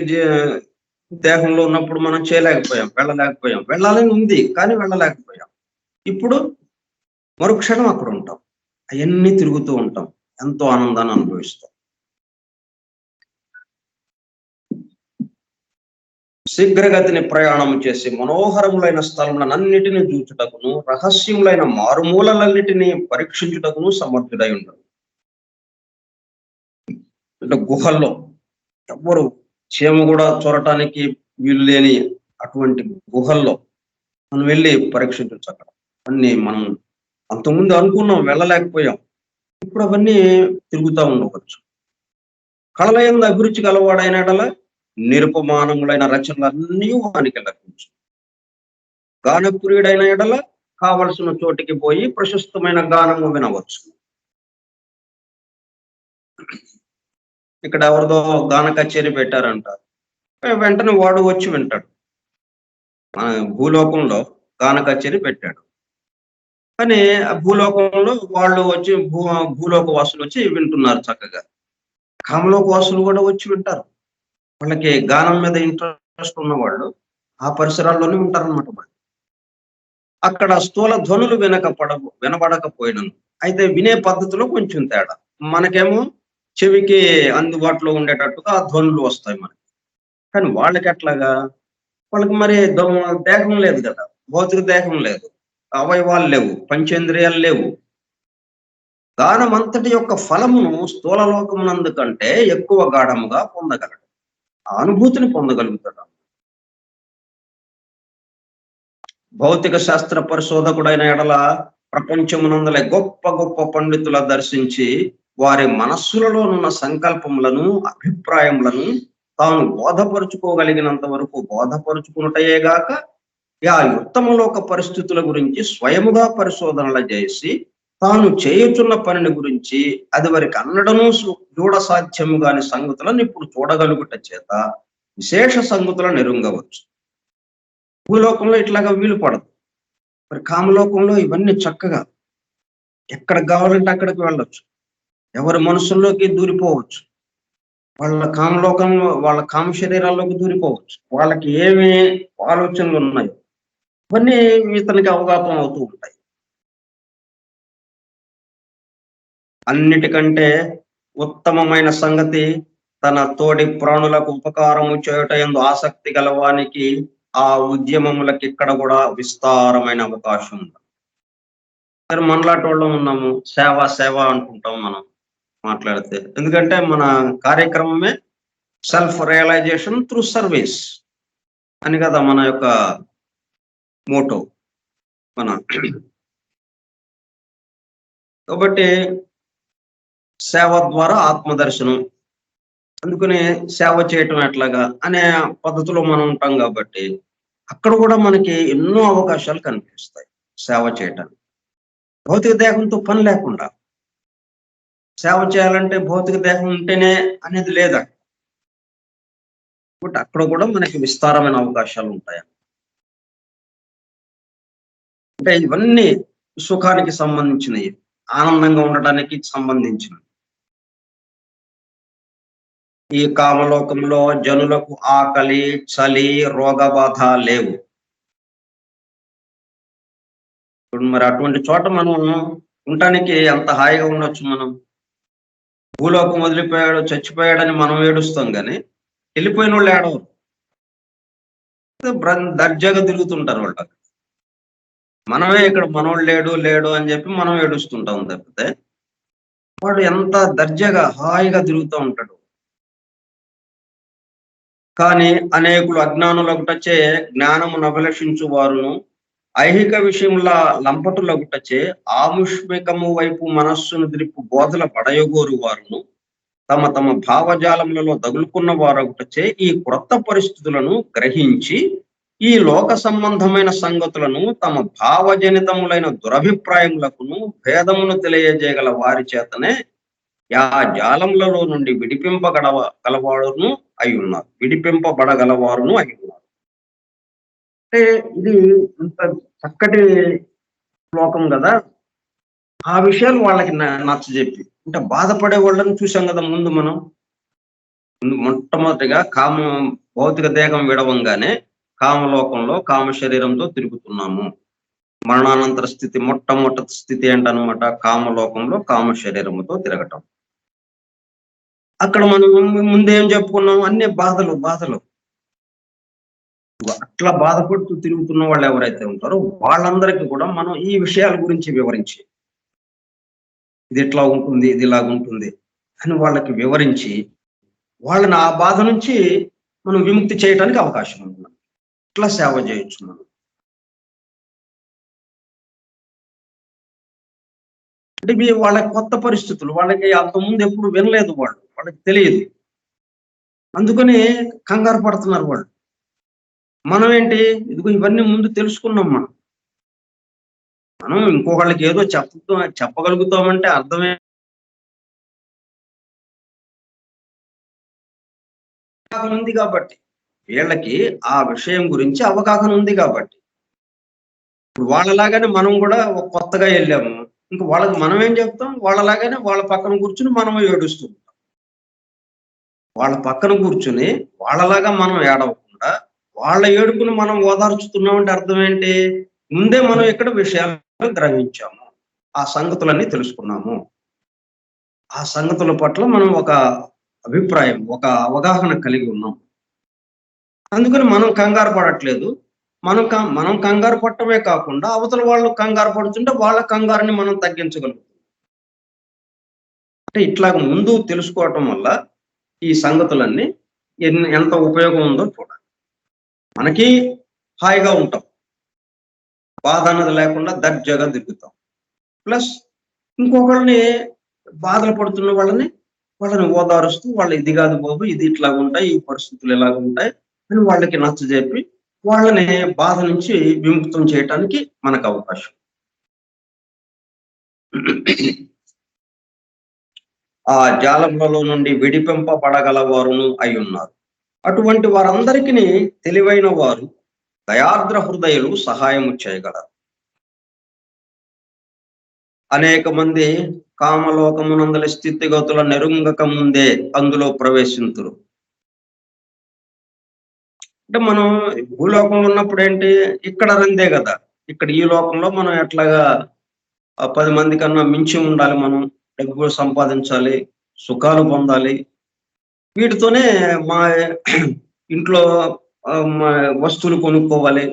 దేహంలో ఉన్నప్పుడు మనం చేయలేకపోయాం, వెళ్ళలేకపోయాం. వెళ్ళాలని ఉంది కానీ వెళ్ళలేకపోయాం. ఇప్పుడు మరుక్షణం అక్కడ ఉంటాం, అవన్నీ తిరుగుతూ ఉంటాం, ఎంతో ఆనందాన్ని అనుభవిస్తాం. శీఘ్రగతిని ప్రయాణం చేసి మనోహరములైన స్థలములన్నిటినీ చూచుటకును రహస్యములైన మారుమూలలన్నిటినీ పరీక్షించుటకును సమర్థుడై ఉండడు. అంటే గుహల్లో ఎవ్వరు చీమ కూడా చొరటానికి వీలు లేని అటువంటి గుహల్లో మనం వెళ్ళి పరీక్షించవచ్చు. అక్కడ అన్ని మనం అంతకుముందు అనుకున్నాం, వెళ్ళలేకపోయాం, ఇప్పుడు అవన్నీ తిరుగుతూ ఉండవచ్చు. కళలయందు అభిరుచి గలవాడైన ఎడల నిరుపమానములైన రచనలన్నీ వానికి లభించు. గానప్రియుడైన ఎడల కావలసిన చోటికి పోయి ప్రశస్తమైన గానము వినవచ్చు. ఇక్కడ ఎవరిదో గాన కచేరీ పెట్టారంట, వెంటనే వాడు వచ్చి వింటాడు. భూలోకంలో గాన కచేరీ పెట్టాడు, కానీ ఆ భూలోకంలో వాళ్ళు వచ్చి భూలోక వాసులు వచ్చి వింటున్నారు చక్కగా. కామలోక వాసులు కూడా వచ్చి వింటారు. వాళ్ళకి గానం మీద ఇంట్రెస్ట్ ఉన్న వాళ్ళు ఆ పరిసరాల్లోనే ఉంటారన్నమాట. అక్కడ స్థూల ధ్వనులు వినబడకపోయినను అయితే వినే పద్ధతిలో కొంచెం తేడా. మనకేమో చెవికి అందుబాటులో ఉండేటట్టుగా ఆ ధ్వనులు వస్తాయి మనకి, కానీ వాళ్ళకి ఎట్లాగా? వాళ్ళకి మరి దేహం లేదు కదా, భౌతిక దేహం లేదు, అవయవాలు లేవు, పంచేంద్రియాలు లేవు. గానం అంతటి యొక్క ఫలమును స్థూలలోకమునందు కంటే ఎక్కువ గాఢముగా పొందగలడు, ఆ అనుభూతిని పొందగలుగుతాడు. భౌతిక శాస్త్ర పరిశోధకుడైన ఎడల ప్రపంచమునందలే గొప్ప గొప్ప పండితుల దర్శించి వారి మనస్సులలో ఉన్న సంకల్పములను, అభిప్రాయములను తాను బోధపరుచుకోగలిగినంత వరకు బోధపరుచుకున్నటయేగాక ఆ ఉత్తమలోక పరిస్థితుల గురించి స్వయముగా పరిశోధనలు చేసి తాను చేయుచున్న పనిని గురించి అది వారికి అన్నడను చూడ సాధ్యము కాని సంగతులను ఇప్పుడు చూడగలుగుట చేత విశేష సంగతులను ఎరుంగవచ్చు. భూలోకంలో ఇట్లాగా వీలు పడదు, మరి కామలోకంలో ఇవన్నీ చక్కగా ఎక్కడికి కావాలంటే అక్కడికి వెళ్ళొచ్చు, ఎవరి మనసుల్లోకి దూరిపోవచ్చు, వాళ్ళ కామలోకంలో వాళ్ళ కామ శరీరాల్లోకి దూరిపోవచ్చు. వాళ్ళకి ఏమి ఆలోచనలు ఉన్నాయో ఇవన్నీ ఇతనికి అవగాహన అవుతూ ఉంటాయి. అన్నిటికంటే ఉత్తమమైన సంగతి తన తోడి ప్రాణులకు ఉపకారము చేయుట యందు ఆసక్తి గలవానికి ఆ ఉద్యమములకి ఇక్కడ కూడా విస్తారమైన అవకాశం ఉంది. సరే, మనలాంటి వాళ్ళం ఉన్నాము, సేవ సేవ అనుకుంటాం మనం మాట్లాడితే. ఎందుకంటే మన కార్యక్రమమే సెల్ఫ్ రియలైజేషన్ త్రూ సర్వీస్ అని కదా మన యొక్క మోటో మన. కాబట్టి సేవ ద్వారా ఆత్మదర్శనం, అందుకని సేవ చేయటం ఎట్లాగా అనే పద్ధతిలో మనం ఉంటాం కాబట్టి అక్కడ కూడా మనకి ఎన్నో అవకాశాలు కనిపిస్తాయి సేవ చేయటానికి. భౌతిక దేహంతో పని లేకుండా సేవ చేయాలంటే భౌతిక దేహం ఉంటేనే అనేది లేదా, కాబట్టి అక్కడ కూడా మనకి విస్తారమైన అవకాశాలు ఉంటాయి. అంటే ఇవన్నీ సుఖానికి సంబంధించినవి, ఆనందంగా ఉండటానికి సంబంధించినవి. ఈ కామలోకంలో జనులకు ఆకలి, చలి, రోగబాధ లేవు. మరి అటువంటి చోట మనం ఉండటానికి ఎంత హాయిగా ఉండొచ్చు. మనం భూలోకం వదిలిపోయాడు, చచ్చిపోయాడని మనం ఏడుస్తాం, కానీ వెళ్ళిపోయిన వాళ్ళు ఏడవరు, దర్జాగా తిరుగుతుంటారు వాళ్ళు. మనమే ఇక్కడ మనోడు లేడు లేడు అని చెప్పి మనం ఏడుస్తుంటాం తప్పితే వాడు ఎంత దర్జాగా హాయిగా తిరుగుతూ ఉంటాడు. కానీ అనేకులు అజ్ఞానులగుటచే జ్ఞానమును అభిలషించు వారును ఐహిక విషయముల లంపటులగుటచే ఆముష్మికము వైపు మనస్సును దిరిపు బోధల పడయగోరు వారును తమ తమ భావజాలములలో తగులుకున్న వారొకటచే ఈ క్రొత్త పరిస్థితులను గ్రహించి ఈ లోక సంబంధమైన సంగతులను తమ భావజనితములైన దురభిప్రాయములకును భేదమును తెలియజేయగల వారి చేతనే ఆ జాలములలో నుండి గలవారును అయి ఉన్నారు, విడిపింపబడగలవారును అయి ఉన్నారు. అంటే ఇది ఇంత చక్కటి శ్లోకం కదా. ఆ విషయాలు వాళ్ళకి నచ్చజెప్పి అంటే బాధపడే వాళ్ళని చూసాం కదా ముందు మనం. మొట్టమొదటిగా భౌతిక దేహం విడవంగానే కామలోకంలో కామ శరీరంతో తిరుగుతున్నాము. మరణానంతర స్థితి మొట్టమొదటి స్థితి ఏంటనమాట, కామలోకంలో కామ శరీరముతో తిరగటం. అక్కడ మనం ముందేం చెప్పుకున్నాం, అన్ని బాధలు బాధలు. అట్లా బాధపడుతూ తిరుగుతున్న వాళ్ళు ఎవరైతే ఉంటారో వాళ్ళందరికీ కూడా మనం ఈ విషయాల గురించి వివరించి, ఇది ఇట్లా ఉంటుంది, ఇది ఇలాగ ఉంటుంది అని వాళ్ళకి వివరించి వాళ్ళని ఆ బాధ నుంచి మనం విముక్తి చేయడానికి అవకాశం ఉంది. ఇట్లా సేవ చేయొచ్చు మనం. అంటే వాళ్ళకి కొత్త పరిస్థితులు, వాళ్ళకి అంతకుముందు ఎప్పుడు వినలేదు, వాళ్ళకి తెలియదు, అందుకని కంగారు పడుతున్నారు వాళ్ళు. మనం ఏంటి, ఇదిగో ఇవన్నీ ముందు తెలుసుకున్నాం. మనం ఇంకొకళ్ళకి ఏదో చెప్పగలుగుతామంటే అర్థమే ఉంది కాబట్టి, వీళ్ళకి ఆ విషయం గురించి అవగాహన ఉంది కాబట్టి. ఇప్పుడు వాళ్ళలాగానే మనం కూడా కొత్తగా వెళ్ళాము, ఇంకా వాళ్ళకి మనం ఏం చెప్తాం, వాళ్ళలాగానే వాళ్ళ పక్కన కూర్చుని మనం ఏడుస్తూ ఉంటాం. వాళ్ళ పక్కన కూర్చుని వాళ్ళలాగా మనం ఏడవకుండా వాళ్ళ ఏడుపును మనం ఓదార్చుతున్నామంటే అర్థం ఏంటి, ముందే మనం ఇక్కడ విషయాలను గ్రహించాము, ఆ సంగతులన్నీ తెలుసుకున్నాము, ఆ సంగతుల పట్ల మనం ఒక అభిప్రాయం, ఒక అవగాహన కలిగి ఉన్నాం. అందుకని మనం కంగారు పడట్లేదు. మనం కంగారు పడటమే కాకుండా అవతల వాళ్ళు కంగారు పడుతుంటే వాళ్ళ కంగారుని మనం తగ్గించగలుగుతాం. అంటే ఇట్లాగ ముందు తెలుసుకోవటం వల్ల ఈ సంగతులన్నీ ఎంత ఉపయోగం ఉందో చూడాలి. మనకి హాయిగా ఉంటాం, బాధ అన్నది లేకుండా దర్జాగా దిగుతాం. ప్లస్ ఇంకొకళ్ళని బాధలు పడుతున్న వాళ్ళని ఓదారుస్తూ, వాళ్ళు ఇది కాదు బాబు, ఇది ఇట్లా ఉంటాయి, ఈ పరిస్థితులు ఇలాగ ఉంటాయి అని వాళ్ళకి నచ్చజెప్పి వాళ్ళని బాధ నుంచి విముక్తం చేయటానికి మనకు అవకాశం. ఆ జాలములలో నుండి విడిపింపబడగలవారును అయి ఉన్నారు. అటువంటి వారందరికీ తెలివైన వారు దయార్ద్ర హృదయులు సహాయము చేయగలరు. అనేక మంది కామలోకమునందలి స్థితిగతుల నెరుంగక ముందే అందులో ప్రవేశింతురు. అంటే మనం భూలోకంలో ఉన్నప్పుడు ఏంటి, ఇక్కడ రందే కదా, ఇక్కడ ఈ లోకంలో మనం ఎట్లాగా 10 మంది కన్నా మించి ఉండాలి, మనం డబ్బు సంపాదించాలి, సుఖాలు పొందాలి, వీటితోనే మా ఇంట్లో వస్తువులు కొనుక్కోవాలి,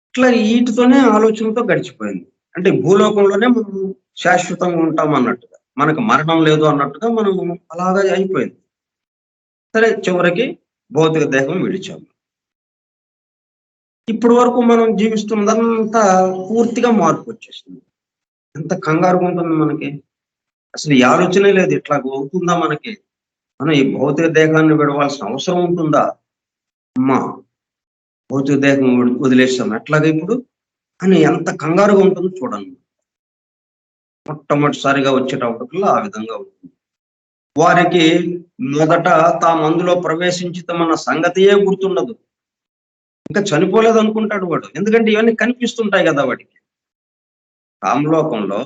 ఇట్లా వీటితోనే ఆలోచనతో గడిచిపోయింది. అంటే భూలోకంలోనే మనం శాశ్వతంగా ఉంటాం అన్నట్టుగా, మనకు మరణం లేదు అన్నట్టుగా మనం అలాగా అయిపోయింది. సరే, చివరికి భౌతిక దేహం విడిచాము. ఇప్పటి వరకు మనం జీవిస్తున్నదంతా పూర్తిగా మార్పు వచ్చేసింది. ఎంత కంగారుగా ఉంటుంది మనకి, అసలు ఈ ఆలోచనే లేదు, ఇట్లా అవుతుందా మనకి, మనం ఈ భౌతిక దేహాన్ని విడవాల్సిన అవసరం ఉంటుందా, అమ్మా భౌతిక దేహం వదిలేసాం ఎట్లాగా ఇప్పుడు అని ఎంత కంగారుగా ఉంటుందో చూడండి. మొట్టమొదటిసారిగా వచ్చేటప్పటికల్లా ఆ విధంగా ఉంటుంది. వారికి మొదట తాము అందులో ప్రవేశించితమన్న సంగతియే గుర్తుండదు, ఇంకా చనిపోలేదు అనుకుంటాడు వాడు, ఎందుకంటే ఇవన్నీ కనిపిస్తుంటాయి కదా వాడికి. కామలోకంలో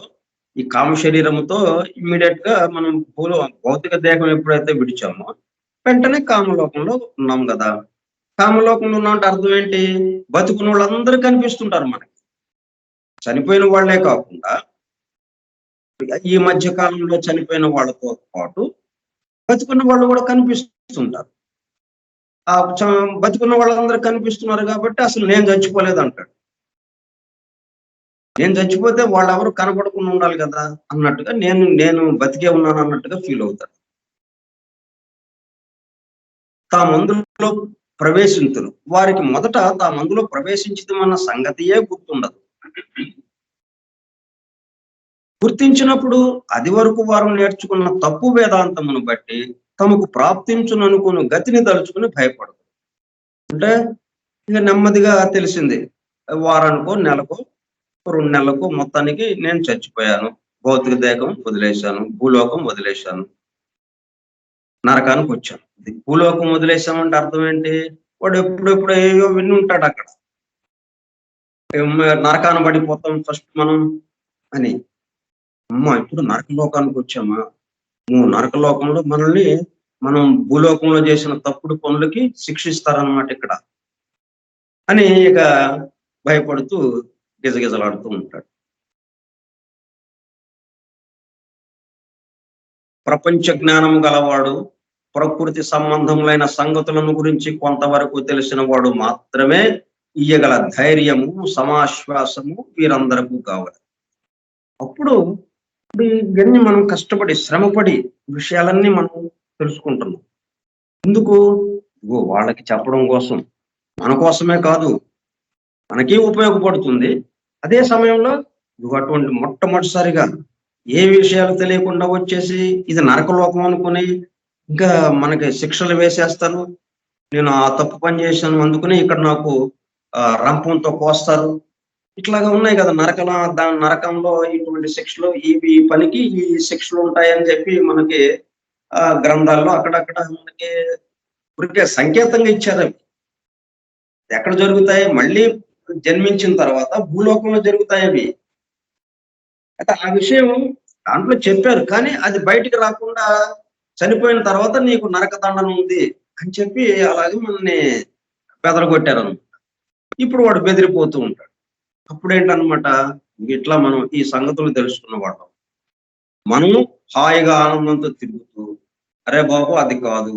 ఈ కామ శరీరముతో ఇమ్మీడియట్ గా మనం భౌతిక దేహం ఎప్పుడైతే విడిచామో వెంటనే కామలోకంలో ఉన్నాం కదా. కామలోకంలో ఉన్నాం అంటే అర్థం ఏంటి, బతుకున్న వాళ్ళందరూ కనిపిస్తుంటారు మనకి. చనిపోయిన వాళ్లే కాకుండా ఈ మధ్య కాలంలో చనిపోయిన వాళ్ళతో పాటు బతుకున్న వాళ్ళు కూడా కనిపిస్తుంటారు. ఆ బతుకున్న వాళ్ళందరూ కనిపిస్తున్నారు కాబట్టి అసలు నేను చచ్చిపోలేదు అంటాడు. నేను చచ్చిపోతే వాళ్ళెవరు కనపడకుండా ఉండాలి కదా అన్నట్టుగా నేను నేను బతికే ఉన్నాను అన్నట్టుగా ఫీల్ అవుతారు. తామందులో ప్రవేశింతురు. వారికి మొదట తామందులో ప్రవేశించిదమన్న సంగతియే గుర్తుండదు. గుర్తించినప్పుడు అది వరకు వారు నేర్చుకున్న తప్పు వేదాంతమును బట్టి తమకు ప్రాప్తించుననుకుని గతిని తలుచుకుని భయపడదు. అంటే ఇక నెమ్మదిగా తెలిసింది. వారానికో, నెలకో, 2 నెలలకో మొత్తానికి నేను చచ్చిపోయాను. భౌతిక దేహం వదిలేశాను. భూలోకం వదిలేశాను. నరకానికొచ్చాను. భూలోకం వదిలేసామంటే అర్థం ఏంటి? వాడు ఎప్పుడెప్పుడో ఏయో విని ఉంటాడు అక్కడ. నరకాన పడిపోతాం ఫస్ట్ మనం అని. అమ్మా! ఇప్పుడు నరకలోకానికి వచ్చామా? నరకలోకంలో మనల్ని మనం భూలోకంలో చేసిన తప్పుడు పనులకి శిక్షిస్తారనమాట ఇక్కడ. అని ఇక భయపడుతూ గిజగిజలాడుతూ ఉంటాడు. ప్రపంచ జ్ఞానం గలవాడు, ప్రకృతి సంబంధములైన సంగతులను గురించి కొంతవరకు తెలిసిన వాడు మాత్రమే ఇయ్యగల ధైర్యము, సమాశ్వాసము వీరందరకు కావాలి. అప్పుడు ఇవన్నీ మనం కష్టపడి, శ్రమపడి విషయాలన్నీ మనం తెలుసుకుంటున్నాం. ఎందుకు? వాళ్ళకి చెప్పడం కోసం. మన కోసమే కాదు, మనకి ఉపయోగపడుతుంది. అదే సమయంలో అటువంటి మొట్టమొదటిసారిగా ఏ విషయాలు తెలియకుండా వచ్చేసి ఇది నరకలోకం అనుకుని ఇంకా మనకి శిక్షలు వేసేస్తారు. నేను ఆ తప్పు పని చేశాను అందుకని ఇక్కడ నాకు రంపంతో కోస్తారు. ఇట్లాగా ఉన్నాయి కదా నరకంలో ఇటువంటి శిక్షలు ఈ పనికి ఈ శిక్షలు ఉంటాయని చెప్పి మనకి గ్రంథాల్లో అక్కడక్కడ మనకి ఊరికే సంకేతంగా ఇచ్చారు అవి. ఎక్కడ జరుగుతాయి? మళ్ళీ జన్మించిన తర్వాత భూలోకంలో జరుగుతాయి అవి. అయితే ఆ విషయం దాంట్లో చెప్పారు. కానీ అది బయటికి రాకుండా చనిపోయిన తర్వాత నీకు నరకదండన ఉంది అని చెప్పి అలాగే మనల్ని బెదరగొట్టారనమాట. ఇప్పుడు వాడు బెదిరిపోతూ ఉంటాడు. అప్పుడేంటనమాట, ఇట్లా మనం ఈ సంగతులు తెలుసుకున్న వాళ్ళం. మనము హాయిగా ఆనందంతో తిరుగుతూ, అరే బాబు అది కాదు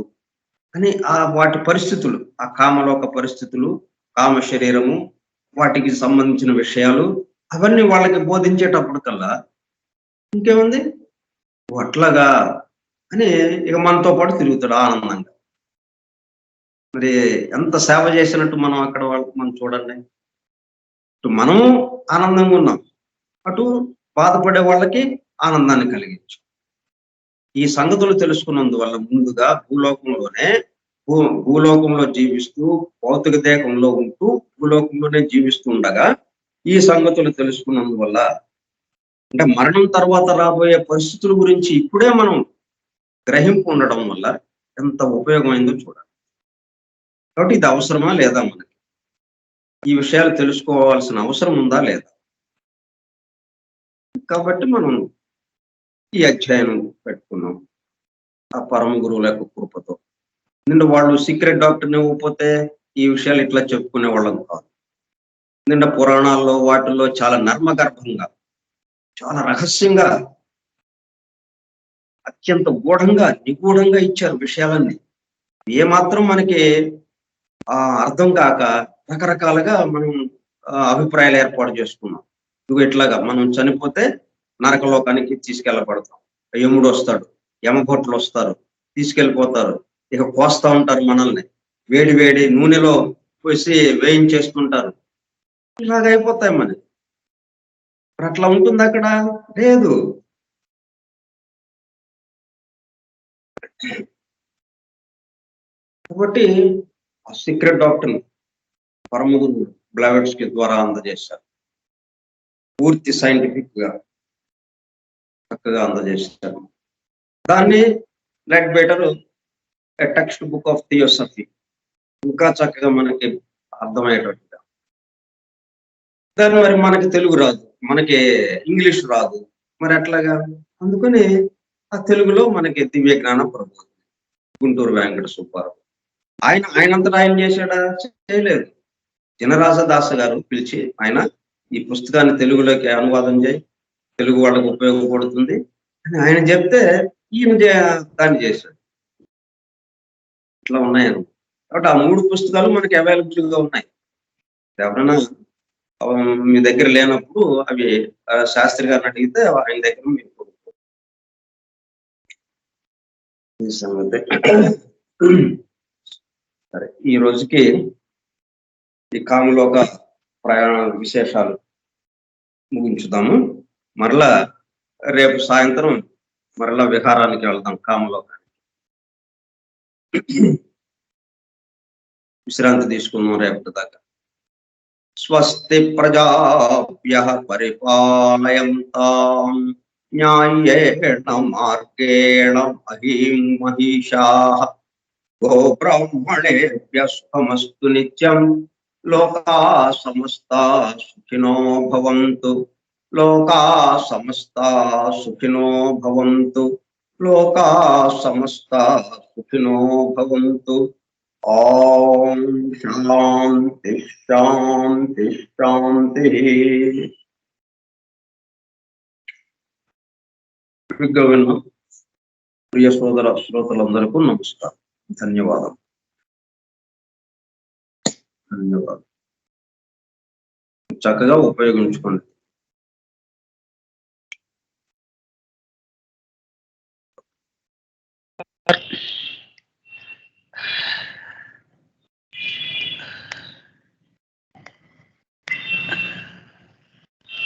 అని వాటి పరిస్థితులు, ఆ కామలోక పరిస్థితులు, కామ శరీరము, వాటికి సంబంధించిన విషయాలు అవన్నీ వాళ్ళకి బోధించేటప్పుడు కల్లా ఇంకేముంది? అట్లాగా అని ఇక మనతో పాటు తిరుగుతాడు ఆనందంగా. మరి ఎంత సేవ చేసినట్టు మనం అక్కడ వాళ్ళకి మనం చూడండి. ఇటు మనం ఆనందంగా ఉన్నాం. అటు బాధపడే వాళ్ళకి ఆనందాన్ని కలిగించు. ఈ సంగతులు తెలుసుకున్నందువల్ల ముందుగా భూలోకంలో జీవిస్తూ, భౌతిక దేహంలో ఉంటూ, భూలోకంలోనే జీవిస్తూ ఉండగా ఈ సంగతులు తెలుసుకున్నందువల్ల అంటే మరణం తర్వాత రాబోయే పరిస్థితుల గురించి ఇప్పుడే మనం గ్రహింపు ఉండడం వల్ల ఎంత ఉపయోగమైందో చూడాలి. కాబట్టి ఇది అవసరమా లేదా మనకి? ఈ విషయాలు తెలుసుకోవాల్సిన అవసరం ఉందా లేదా? కాబట్టి మనం ఈ అధ్యాయం పెట్టుకున్నాం. ఆ పరమ గురువుల యొక్క కృపతో. ఎందుకంటే వాళ్ళు సీక్రెట్ డాక్టర్ని ఇవ్వకపోతే ఈ విషయాలు ఇట్లా చెప్పుకునే వాళ్ళం కాదు. ఎందుకంటే పురాణాల్లో వాటిల్లో చాలా నర్మగర్భంగా, చాలా రహస్యంగా, అత్యంత గూఢంగా, నిగూఢంగా ఇచ్చారు విషయాలన్నీ. ఏమాత్రం మనకి అర్థం కాక రకరకాలుగా మనం అభిప్రాయాలు ఏర్పాటు చేసుకున్నాం. ఇదిగో ఇట్లాగా మనం చనిపోతే నరకలోకానికి తీసుకెళ్ళబడతాం. యముడు వస్తాడు, యమభటులు వస్తారు, తీసుకెళ్ళిపోతారు. ఇక కోస్తా ఉంటారు మనల్ని. వేడి వేడి నూనెలో పోసి వేయించేస్తుంటారు. ఇలాగ అయిపోతాయి మనకి. మరి అట్లా ఉంటుంది అక్కడ? లేదు. కాబట్టి ఆ సీక్రెట్ డాక్టర్ పరమ గురువు బ్లావెట్స్కి ద్వారా అందజేశారు. పూర్తి సైంటిఫిక్ గా చక్కగా అందజేశారు. దాన్ని let better text book of theosophy ఇంకా చక్కగా మనకి అర్థమయ్యేటట్టుగా. దాన్ని మరి మనకి తెలుగు రాదు, మనకి ఇంగ్లీష్ రాదు, మరి అట్లాగా. అందుకని ఆ తెలుగులో మనకి దివ్య జ్ఞాన ప్రభు గుంటూరు వెంకట సుబ్బారావు ఆయనంతటా ఆయన చేశాడా? చేయలేదు. జినరాజదాస గారు పిలిచి ఆయన ఈ పుస్తకాన్ని తెలుగులోకి అనువాదం చేయి, తెలుగు వాళ్ళకు ఉపయోగపడుతుంది అని ఆయన చెప్తే ఈయన దాన్ని చేశాడు. ఇట్లా ఉన్నాయను. కాబట్టి ఆ 3 పుస్తకాలు మనకి అవైలబుల్ గా ఉన్నాయి. ఎవరైనా మీ దగ్గర లేనప్పుడు అవి శాస్త్రి గారిని అడిగితే ఆయన దగ్గర మీరు కొనుక్కోవచ్చు. ఈ సంగతి. సరే, ఈ రోజుకి ఈ కామలోక ప్రయాణ విశేషాలు ముగించుదాము. మరలా రేపు సాయంత్రం మరలా విహారానికి వెళ్దాం కామలోకానికి. విశ్రాంతి తీసుకుందాం రేపటి దాకా. స్వస్తి ప్రజాభ్యః పరిపాలయంతాం న్యాయేణ మార్గేణ మహీం మహిషాః గోబ్రాహ్మణేభ్యः శుభమస్తు నిత్యం. లోకాః సమస్తాః సుఖినో భవంతు. లోకాః సమస్తాః సుఖినో భవంతు. లోకాః సమస్తాః సుఖినో భవంతు. ఓం శాంతి శాంతి శాంతి. ప్రియ శ్రోతలందరికీ నమస్కారం. ధన్యవాదాలు. చక్కగా ఉపయోగించుకోండి.